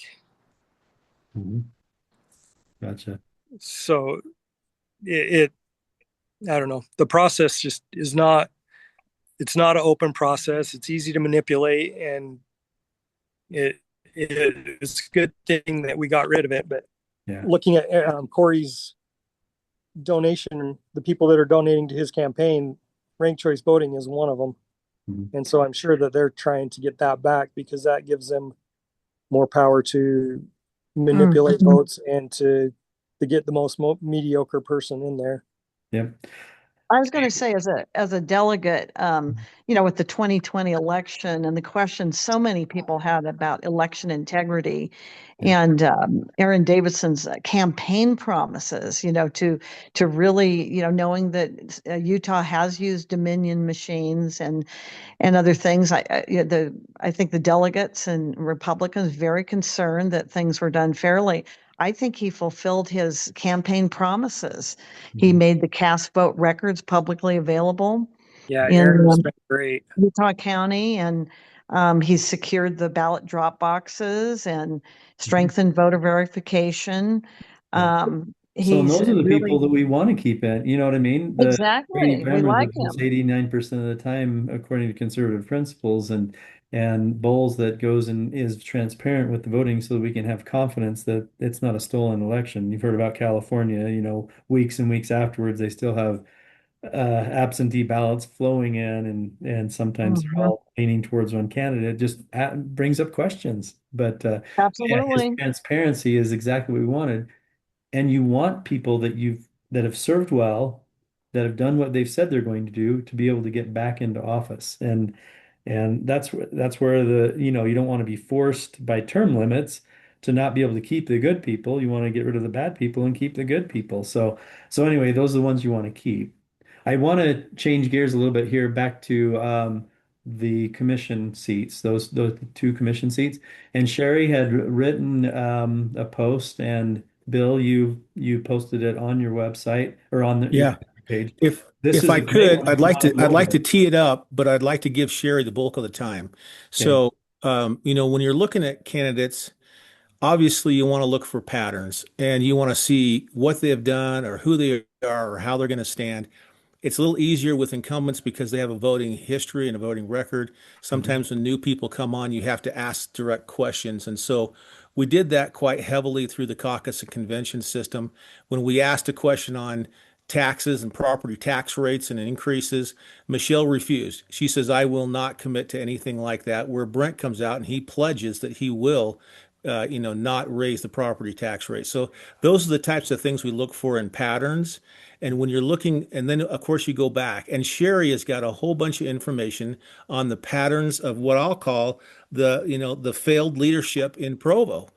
Gotcha. So it I don't know. The process just is not, it's not an open process. It's easy to manipulate, and it's a good thing that we got rid of it. But looking at Corey's donation, the people that are donating to his campaign, ranked choice voting is one of them. And so I'm sure that they're trying to get that back, because that gives them more power to manipulate votes and to get the most mediocre person in there. Yep. I was going to say, as a delegate, with the 2020 election and the questions so many people had about election integrity, and Aaron Davidson's campaign promises, to really, knowing that Utah has used Dominion machines and other things. I think the delegates and Republicans very concerned that things were done fairly. I think he fulfilled his campaign promises. He made the cast vote records publicly available Aaron has been great. Utah County, and he's secured the ballot drop boxes and strengthened voter verification. So those are the really, people that we want to keep in. You know what I mean? The Brady exactly. We Brammer like that votes him. 89% of the time according to conservative principles, and Bowles that goes and is transparent with the voting so that we can have confidence that it's not a stolen election. You've heard about California, weeks and weeks afterwards, they still have absentee ballots flowing in, and sometimes they're all leaning towards one candidate. It just brings up questions. But his Absolutely. transparency is exactly what we wanted. And you want people that have served well, that have done what they've said they're going to do, to be able to get back into office. And that's where you don't want to be forced by term limits to not be able to keep the good people. You want to get rid of the bad people and keep the good people. So anyway, those are the ones you want to keep. I want to change gears a little bit here, back to the commission seats, those 2 commission seats. And Sherry had written a post, and Bill, you posted it on your website or on your page. If I could, I'd like to tee it up, but I'd like to give Sherry the bulk of the time. So, when you're looking at candidates, obviously you want to look for patterns, and you want to see what they have done or who they are or how they're going to stand. It's a little easier with incumbents because they have a voting history and a voting record. Sometimes when new people come on, you have to ask direct questions. And so we did that quite heavily through the caucus and convention system. When we asked a question on taxes and property tax rates and increases, Michelle refused. She says, I will not commit to anything like that. Where Brent comes out and he pledges that he will not raise the property tax rate. So those are the types of things we look for in patterns. And when you're looking, and then of course you go back, and Sherry has got a whole bunch of information on the patterns of what I'll call the failed leadership in Provo,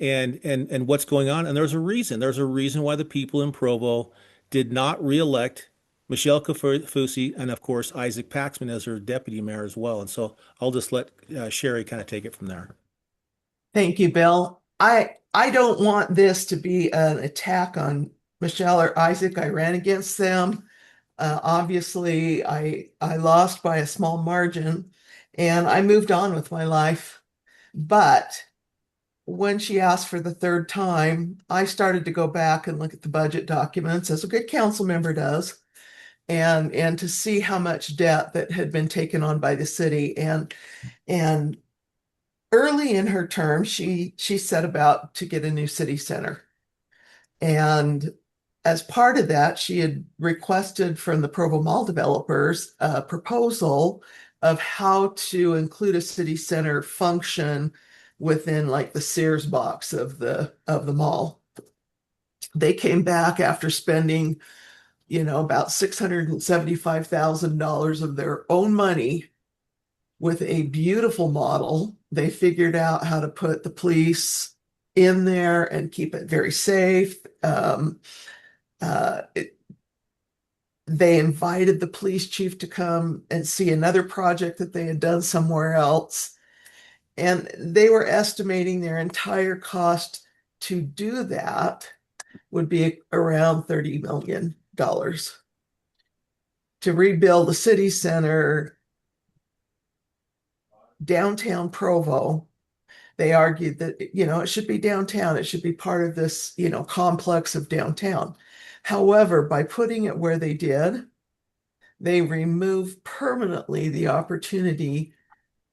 and what's going on. And there's a reason. There's a reason why the people in Provo did not reelect Michelle Kafusi and of course Isaac Paxman as her deputy mayor as well. And so I'll just let Sherry kind of take it from there. Thank you, Bill. I don't want this to be an attack on Michelle or Isaac. I ran against them. Obviously, I lost by a small margin, and I moved on with my life. But when she asked for the third time, I started to go back and look at the budget documents, as a good council member does, and to see how much debt that had been taken on by the city. And early in her term, she set about to get a new city center. And as part of that, she had requested from the Provo Mall developers a proposal of how to include a city center function within like the Sears box of the mall. They came back after spending, about $675,000 of their own money with a beautiful model. They figured out how to put the police in there and keep it very safe. Uh, it, they invited the police chief to come and see another project that they had done somewhere else. And they were estimating their entire cost to do that would be around $30 million to rebuild the city center, downtown Provo. They argued that, it should be downtown. It should be part of this, complex of downtown. However, by putting it where they did, they removed permanently the opportunity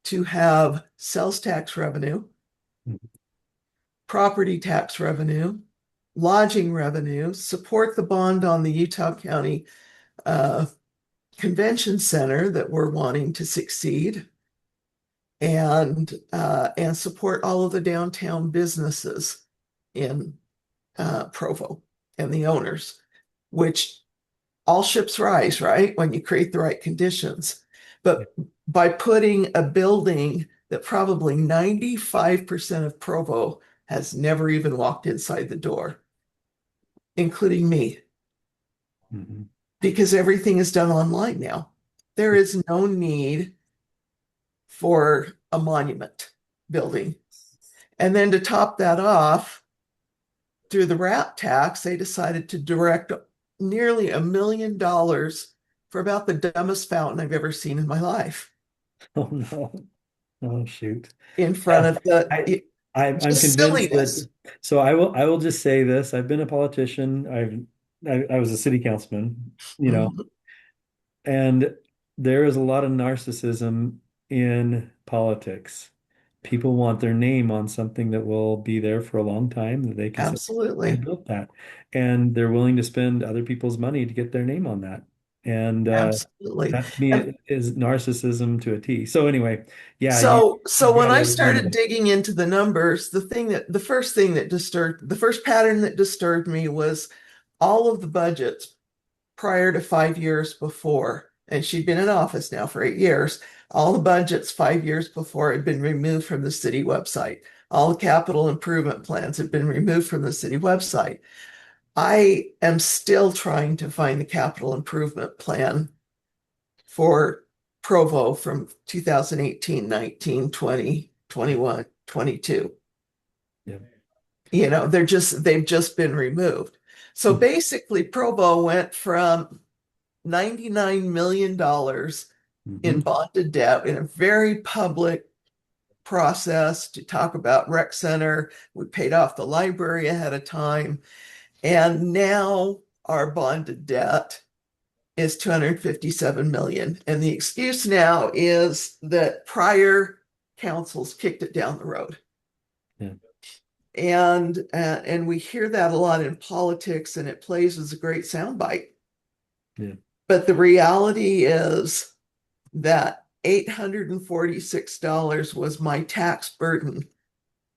to have sales tax revenue, property tax revenue, lodging revenue, support the bond on the Utah County Convention Center that we're wanting to succeed, and support all of the downtown businesses in Provo and the owners, which all ships rise, right? When you create the right conditions. But by putting a building that probably 95% of Provo has never even walked inside the door, including me, because everything is done online now. There is no need for a monument building. And then to top that off, through the RAP tax, they decided to direct nearly $1 million for about the dumbest fountain I've ever seen in my life. Oh no. Oh shoot. In front of I'm convinced silliness. that, so I will just say this. I've been a politician. I was a city councilman, and there is a lot of narcissism in politics. People want their name on something that will be there for a long time, that they can say, I Absolutely. built that. And they're willing to spend other people's money to get their name on that. And Absolutely. that to me And is narcissism to a T. So anyway, yeah, so you when I gotta started digging into the numbers, the first pattern that disturbed me was all of the budgets prior to 5 years before, and she'd been in office now for 8 years. All the budgets 5 years before had been removed from the city website. All the capital improvement plans had been removed from the city website. I am still trying to find the capital improvement plan for Provo from 2018, 19, 20, 21, 22. Yeah. They've just been removed. So basically Provo went from $99 million in bonded debt in a very public process to talk about rec center. We paid off the library ahead of time. And now our bonded debt is 257 million. And the excuse now is that prior councils kicked it down the road. Yeah. And we hear that a lot in politics, and it plays as a great soundbite. Yeah. But the reality is that $846 was my tax burden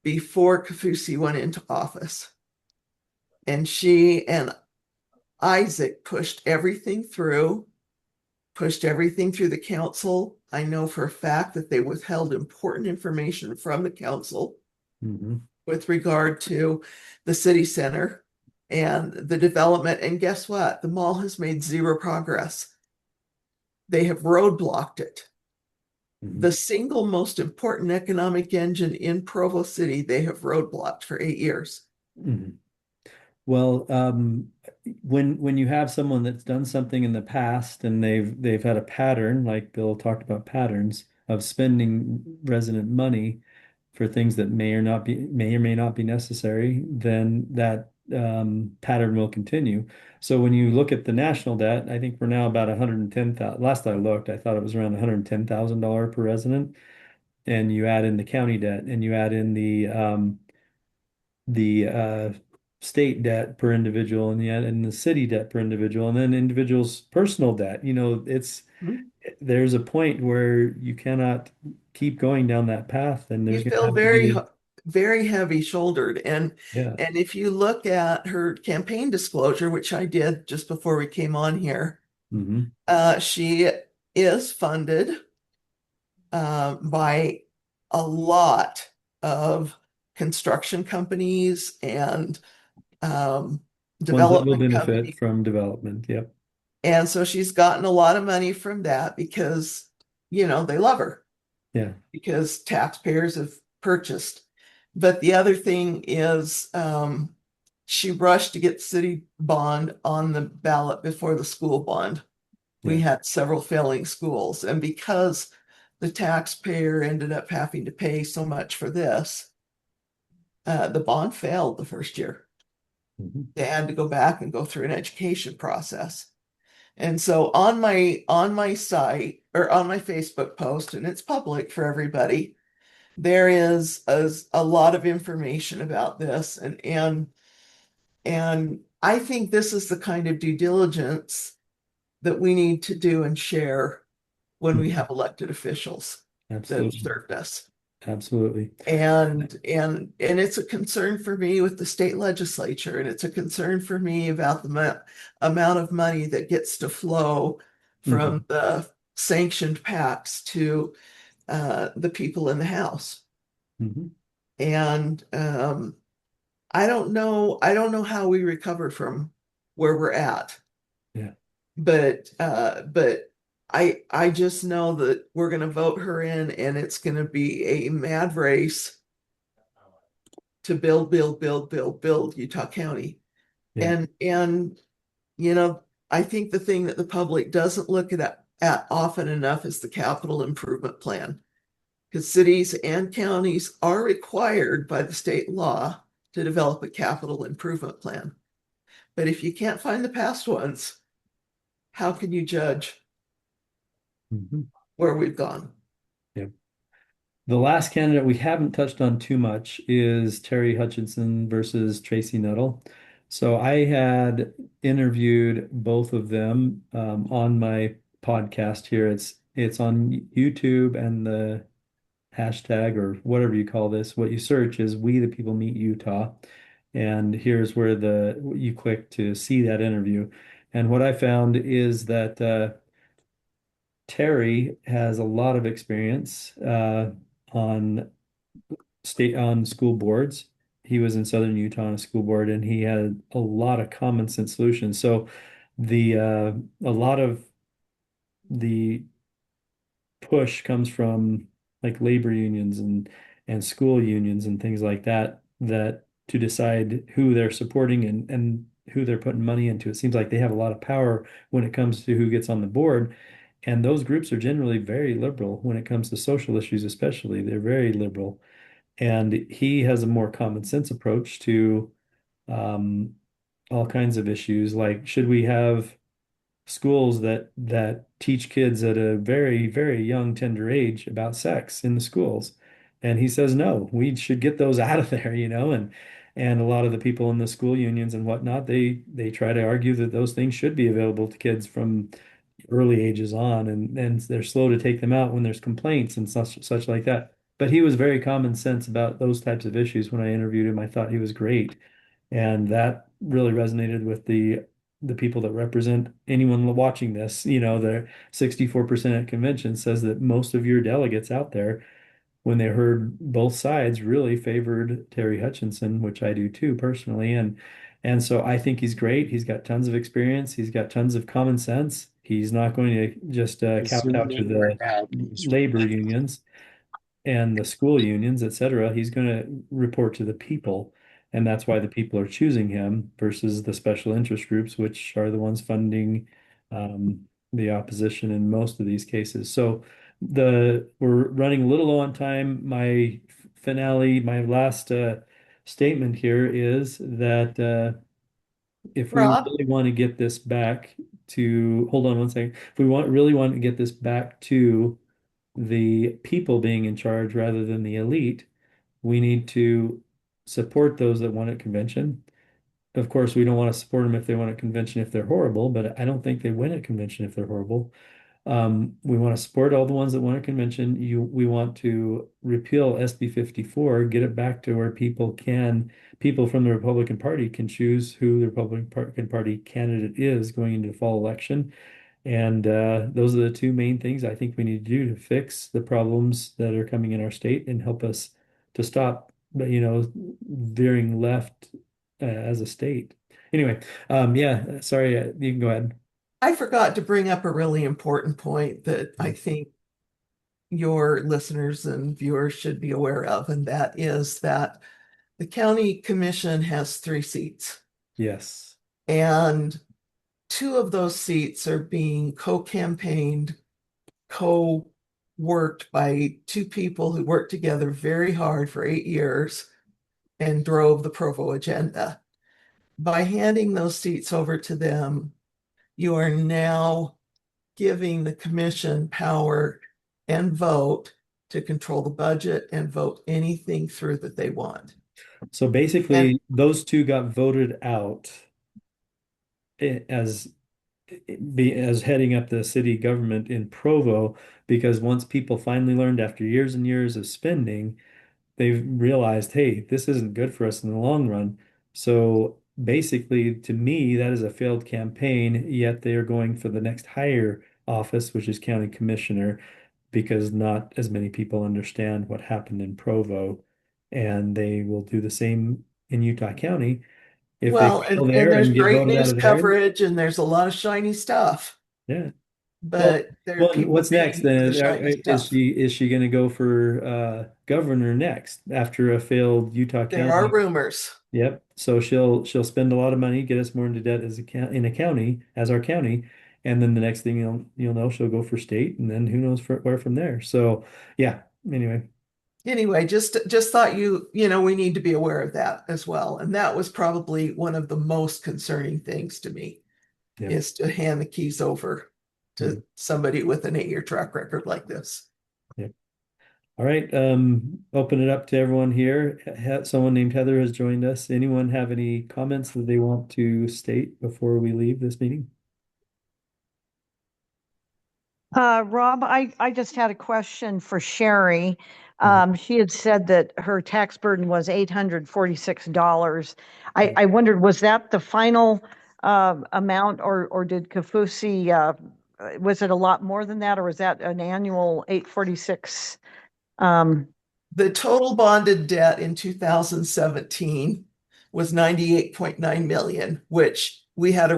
before Kafusi went into office. And she and Isaac pushed everything through the council. I know for a fact that they withheld important information from the council with regard to the city center and the development. And guess what? The mall has made zero progress. They have roadblocked it. The single most important economic engine in Provo City, they have roadblocked for 8 years. Well, when you have someone that's done something in the past and they've had a pattern, like Bill talked about patterns of spending resident money for things that may or may not be necessary, then that pattern will continue. So when you look at the national debt, I think we're now about 110,000. Last I looked, I thought it was around $110,000 per resident. And you add in the county debt and you add in the state debt per individual and yet and the city debt per individual and then individuals' personal debt. Mhm. There's a point where you cannot keep going down that path and You there's going to feel have to be very heavy shouldered. yeah. And if you look at her campaign disclosure, which I did just before we came on here, Hmm. she is funded by a lot of construction companies and um, Ones that will development benefit companies. from development. Yep. And so she's gotten a lot of money from that because, they love her Yeah. because taxpayers have purchased. But the other thing is, she rushed to get city bond on the ballot before the school bond. We Yeah. had several failing schools, and because the taxpayer ended up having to pay so much for this, the bond failed the first year. Mhm. They had to go back and go through an education process. And so on my site or on my Facebook post, and it's public for everybody, there is a lot of information about this. And I think this is the kind of due diligence that we need to do and share when we have elected officials that have Absolutely. served us. Absolutely. And it's a concern for me with the state legislature, and it's a concern for me about the amount of money that gets to flow Mhm. from the sanctioned PACs to the people in the House. Mhm. And I don't know how we recover from where we're at. Yeah. But I just know that we're gonna vote her in, and it's gonna be a mad race to build, build, build, build, build Utah County. Yeah. And you know, I think the thing that the public doesn't look at often enough is the capital improvement plan. Because cities and counties are required by the state law to develop a capital improvement plan. But if you can't find the past ones, how can you judge Mhm. where we've gone? Yeah. The last candidate we haven't touched on too much is Terry Hutchinson versus Tracy Nuttall. So I had interviewed both of them on my podcast here. It's on YouTube and the hashtag or whatever you call this. What you search is "We the People Meet Utah," and here's where the you click to see that interview. And what I found is that Terry has a lot of experience on on school boards. He was in Southern Utah on a school board, and he had a lot of common sense solutions. So a lot of the push comes from like labor unions and school unions and things like that that to decide who they're supporting and who they're putting money into. It seems like they have a lot of power when it comes to who gets on the board. And those groups are generally very liberal when it comes to social issues, especially. They're very liberal. And he has a more common sense approach to um, all kinds of issues, like should we have schools that teach kids at a very, very young, tender age about sex in the schools? And he says, no, we should get those out of there, and a lot of the people in the school unions and whatnot, they try to argue that those things should be available to kids from early ages on, and they're slow to take them out when there's complaints and such like that. But he was very common sense about those types of issues. When I interviewed him, I thought he was great. And that really resonated with the people that represent anyone watching this. The 64% at convention says that most of your delegates out there, when they heard both sides, really favored Terry Hutchinson, which I do too personally. And so I think he's great. He's got tons of experience. He's got tons of common sense. He's not going to just kowtow to the labor unions and the school unions, et cetera. He's going to report to the people. And that's why the people are choosing him versus the special interest groups, which are the ones funding the opposition in most of these cases. So we're running a little low on time. My finale, my last statement here is that if we Rob, really want to get this back to, hold on one second, if we really want to get this back to the people being in charge rather than the elite, we need to support those that want a convention. Of course, we don't want to support them if they want a convention if they're horrible, but I don't think they win a convention if they're horrible. We want to support all the ones that want a convention. We want to repeal SB 54, get it back to where people from the Republican Party can choose who the Republican Party candidate is going into the fall election. And those are the two main things I think we need to do to fix the problems that are coming in our state and help us to stop, veering left as a state. Anyway, yeah, sorry, you can go ahead. I forgot to bring up a really important point that I think your listeners and viewers should be aware of, and that is that the county commission has 3 seats, Yes. and 2 of those seats are being co-campaigned, co-worked by 2 people who worked together very hard for 8 years and drove the Provo agenda. By handing those seats over to them, you are now giving the commission power and vote to control the budget and vote anything through that they want. So basically, those two got voted out as heading up the city government in Provo because once people finally learned after years and years of spending, they've realized, hey, this isn't good for us in the long run. So basically, to me, that is a failed campaign, yet they are going for the next higher office, which is county commissioner, because not as many people understand what happened in Provo. And they will do the same in Utah County. If they Well, fail and there there's and get great voted out news of there, coverage and there's a lot of shiny stuff, yeah. Well, but there are well, people what's next paying for the then? shiny Is stuff. she going to go for governor next after a failed Utah There are County? rumors. Yep. So she'll spend a lot of money, get us more into debt as in a county as our county, and then the next thing you'll know she'll go for state, and then who knows where from there. So yeah. Anyway, Anyway, just thought we need to be aware of that as well. And that was probably one of the most concerning things to me, yeah. is to hand the keys over Mhm. to somebody with an 8-year track record like this. Yeah. All right. Open it up to everyone here. Someone named Heather has joined us. Anyone have any comments that they want to state before we leave this meeting? Rob, I just had a question for Sherry. Mhm. She had said that her tax burden was $846. I wondered, was that the final amount, or did Kafusi, was it a lot more than that, or was that an annual 846? The total bonded debt in 2017 was 98.9 million, which we had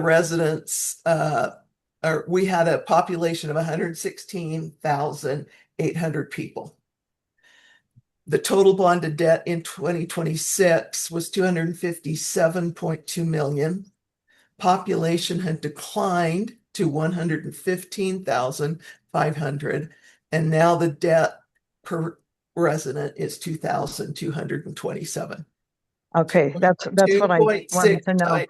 we had a population of 116,800 people. The total bonded debt in 2026 was 257.2 million. Population had declined to 115,500, and now the debt per resident is 2,227. Okay, that's what I wanted to know.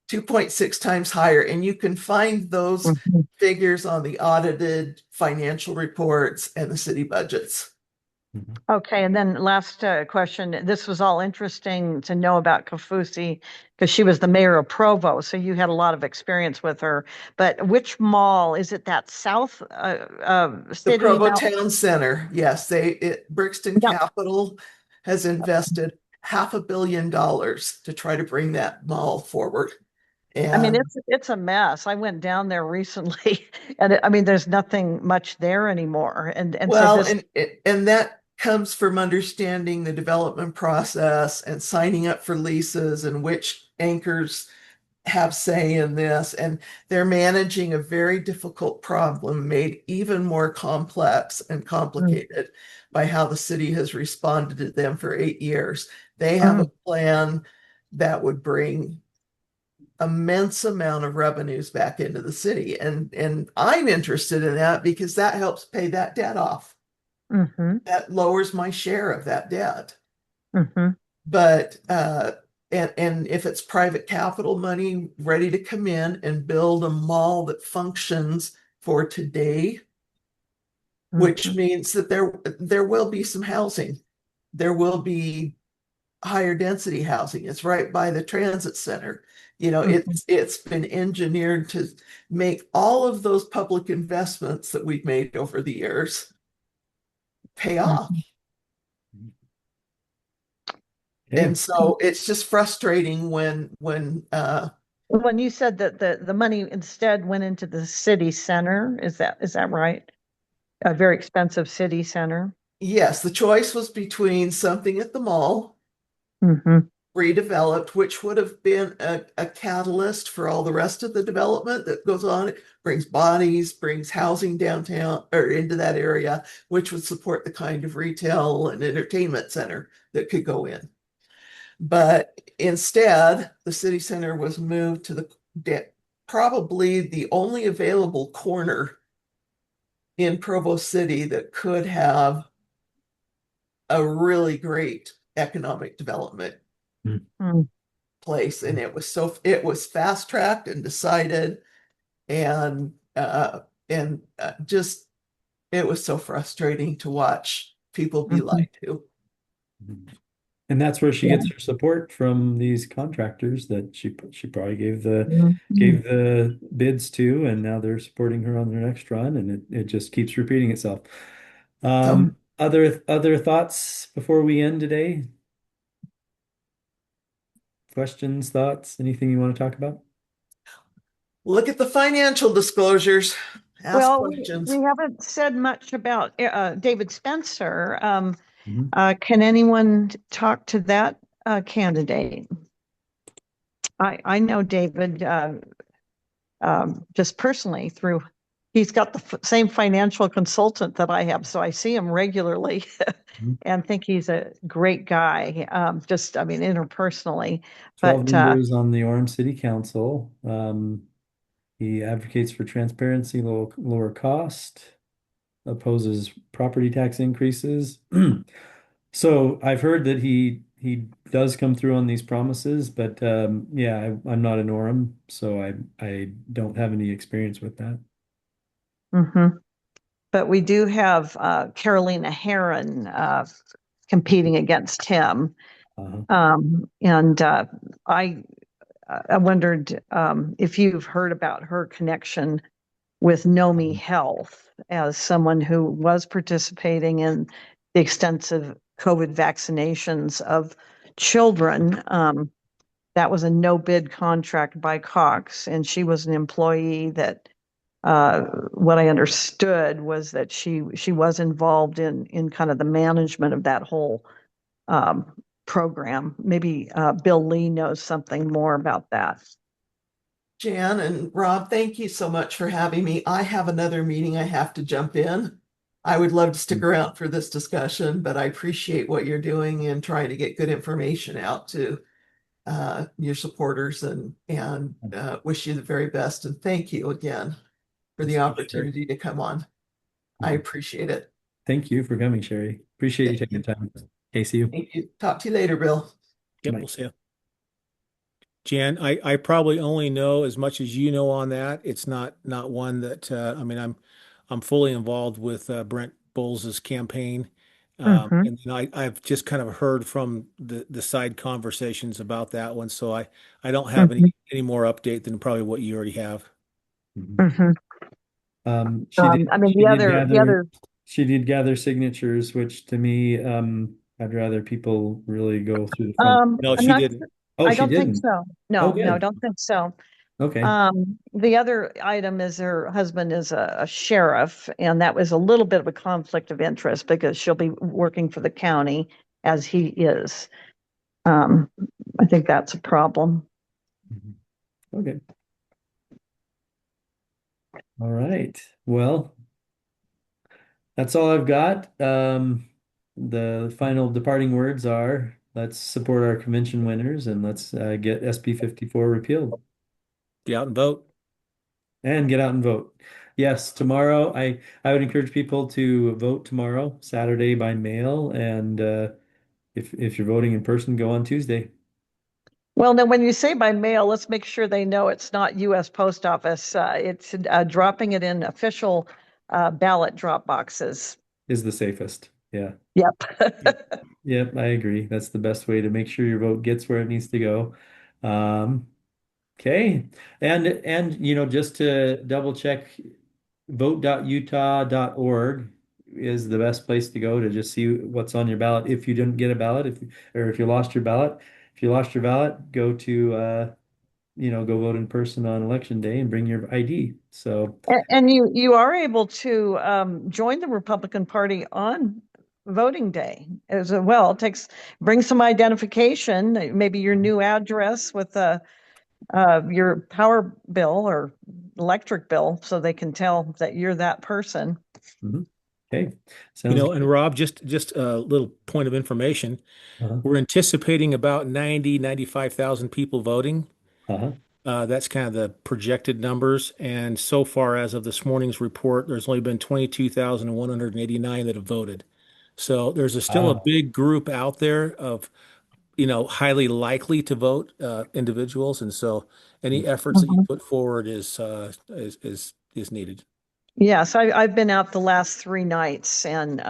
2.6 times higher. And you can find those Mhm. figures on the audited financial reports and the city budgets. Mhm. Okay, and then last question. This was all interesting to know about Kafusi because she was the mayor of Provo, so you had a lot of experience with her. But which mall is it? That South The City Provo Mall? Town Center, yes, Brixton Yep. Capital has invested $500 million to try to bring that mall forward. I mean, And it's a mess. I went down there recently, and I mean, there's nothing much there anymore. And so well, this, and that comes from understanding the development process and signing up for leases and which anchors have say in this. And they're managing a very difficult problem made even more complex and complicated by how the city has responded to them for 8 years. They have a plan that would bring immense amount of revenues back into the city. And I'm interested in that because that helps pay that debt off. Mm-hmm. That lowers my share of that debt. Mm-hmm. But and if it's private capital money ready to come in and build a mall that functions for today, which Mm-hmm. means that there will be some housing. There will be higher density housing. It's right by the transit center. You know, Mm-hmm. it's been engineered to make all of those public investments that we've made over the years pay off. Okay. And so it's just frustrating When you said that the money instead went into the city center, is that right? A very expensive city center. yes, the choice was between something at the mall Mm-hmm. redeveloped, which would have been a catalyst for all the rest of the development that goes on. It brings bodies, brings housing downtown or into that area, which would support the kind of retail and entertainment center that could go in. But instead, the city center was moved to probably the only available corner in Provo City that could have a really great economic development Mm-hmm. place. And it was fast tracked and decided and just it was so frustrating to watch people be Mm-hmm. lied to. And that's where she Yeah. gets her support from these contractors that she probably gave Mm-hmm. the bids to, and now they're supporting her on their next run, and it just keeps repeating itself. So Other thoughts before we end today? Questions, thoughts, anything you want to talk about? look at the financial disclosures, ask Well, we questions. haven't said much about David Spencer. Mhm. Can anyone talk to that candidate? I know David just personally through. He's got the same financial consultant that I have, so I see him regularly, Mhm. and think he's a great guy. Just, I mean, interpersonally, 12 but members on the Orem City Council. He advocates for transparency, lower cost, opposes property tax increases. So I've heard that he does come through on these promises, but yeah, I'm not an Orem, so I don't have any experience with that. mhm. But we do have Carolina Herron competing against him. Uh-huh. And I wondered if you've heard about her connection with Nomi Health as someone who was participating in the extensive COVID vaccinations of children. That was a no bid contract by Cox, and she was an employee that what I understood was that she was involved in kind of the management of that whole um, program. Maybe Bill Lee knows something more about that. Jan and Rob, thank you so much for having me. I have another meeting I have to jump in. I would love to stick around for this discussion, but I appreciate what you're doing and trying to get good information out to your supporters and wish you the very best. And thank you again for the opportunity to come on. I appreciate it. Thank you for coming, Sherry. Appreciate you Thank taking you. the time. Okay, see you. Thank you. Talk to you later, Bill. Yep, Bye. we'll see you. Jan, I probably only know as much as you know on that. It's not one that I mean I'm fully involved with Brent Bowles's campaign. Mm-hmm. And then I've just kind of heard from the side conversations about that one, so I don't have Mm-hmm. any more update than probably what you already have. Mhm. Mm-hmm. I mean, she did gather signatures, which to me, I'd rather people really go through the front. No, I'm she not, didn't. Oh, I she don't think didn't. so. Oh, No, I good. don't think so. Okay. The other item is her husband is a sheriff, and that was a little bit of a conflict of interest because she'll be working for the county as he is. Um, I think that's a problem. Mhm. Okay. All right. Well, that's all I've got. The final departing words are let's support our convention winners and let's get SB 54 repealed Get out and vote. and get out and vote. Yes, tomorrow I would encourage people to vote tomorrow, Saturday by mail, and if you're voting in person, go on Tuesday. Well, then when you say by mail, let's make sure they know it's not U.S. Post Office. It's dropping it in official ballot drop boxes. Is the safest. Yeah. Yep. Yep, I agree. That's the best way to make sure your vote gets where it needs to go. Um, okay. And just to double check, vote.utah.org is the best place to go to just see what's on your ballot if you didn't get a ballot, if you lost your ballot. If you lost your ballot, go to go vote in person on election day and bring your ID. So And you are able to join the Republican Party on voting day as well. Bring some identification, maybe your new address with your power bill or electric bill, so they can tell that you're that person. mhm. Okay. Sounds And Rob, just a little point of information. good. We're anticipating about 95,000 people voting. Uh-huh. That's kind of the projected numbers. And so far, as of this morning's report, there's only been 22,189 that have voted. So there's still a Wow. big group out there of, highly likely to vote individuals. And so any efforts that you Mhm. put forward is needed. Yes, I've been out the last 3 nights, and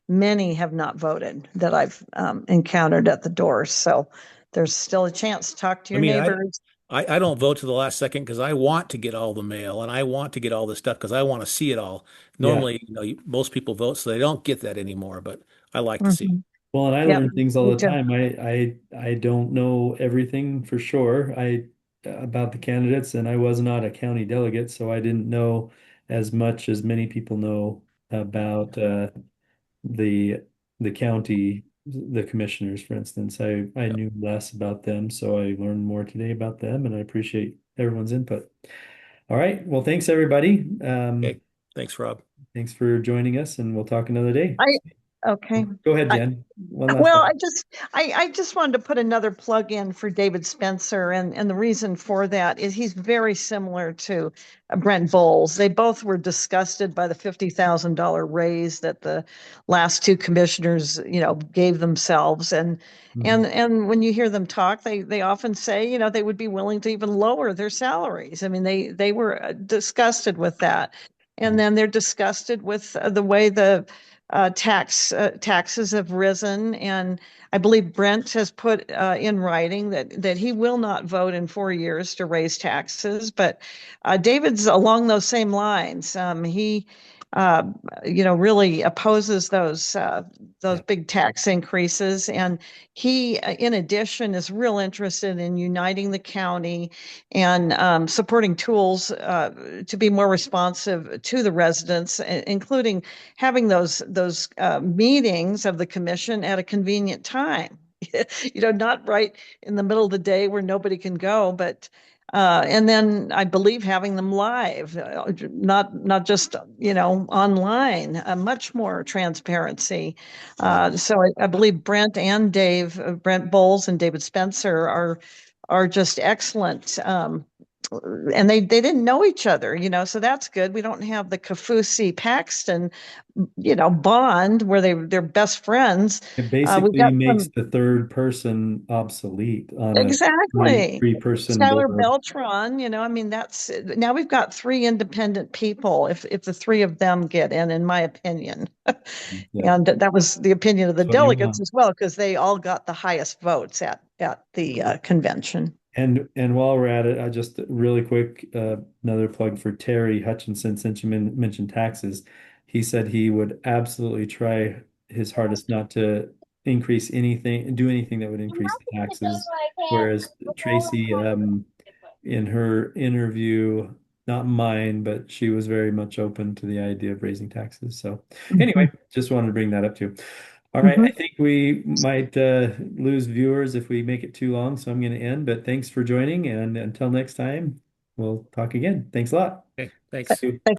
many have not voted that I've encountered at the doors. So there's still a chance to talk to I your mean, neighbors. I don't vote to the last second because I want to get all the mail and I want to get all this stuff because I want to see it all. Yeah. Normally, most people vote so they don't get that anymore, but I like to see it. Mhm. Well, and I Yep, learn things all me the too. time. I don't know everything for sure. About the candidates, and I was not a county delegate, so I didn't know as much as many people know about the the county, the commissioners, for instance. I Yeah. knew less about them, so I learned more today about them, and I appreciate everyone's input. All right. Well, thanks everybody. Okay. Thanks, Rob. Thanks for joining us, and we'll talk another day. I okay. Go ahead, I, Jen. One last Well, thought. I just wanted to put another plug in for David Spencer, and the reason for that is he's very similar to Brent Bowles. They both were disgusted by the $50,000 raise that the last two commissioners, gave themselves, and Mhm. and when you hear them talk, they often say, they would be willing to even lower their salaries. I mean, they were disgusted with that, and then they're disgusted with the way the taxes have risen, and I believe Brent has put in writing that he will not vote in 4 years to raise taxes. But David's along those same lines. He, uh, really opposes those Yeah. big tax increases, and he, in addition, is real interested in uniting the county and supporting tools to be more responsive to the residents, including having those meetings of the commission at a convenient time. Not right in the middle of the day where nobody can go, but and then I believe having them live, not just online, much more transparency. So I believe Brent Bowles and David Spencer are just excellent. And they didn't know each other, so that's good. We don't have the Kafusi Paxton, bond where they're best friends. It We've basically got makes some the third person obsolete on a exactly three-person Skylar board. Beltran. I mean, that's now we've got three independent people. If the three of them get in my opinion, Yeah, and that was the opinion of the that's what you delegates want. as well, because they all got the highest votes at the convention. And while we're at it, I just really quick another plug for Terry Hutchinson, since you mentioned taxes. He said he would absolutely try his hardest not to do anything that would increase the taxes. Whereas Tracy, in her interview, not mine, but she was very much open to the idea of raising taxes. So anyway, Mhm. just wanted to bring that up too. All right, I Mhm. think we might lose viewers if we make it too long, so I'm going to end. But thanks for joining, and until next time, we'll talk again. Thanks a lot. Okay. Thanks. See you.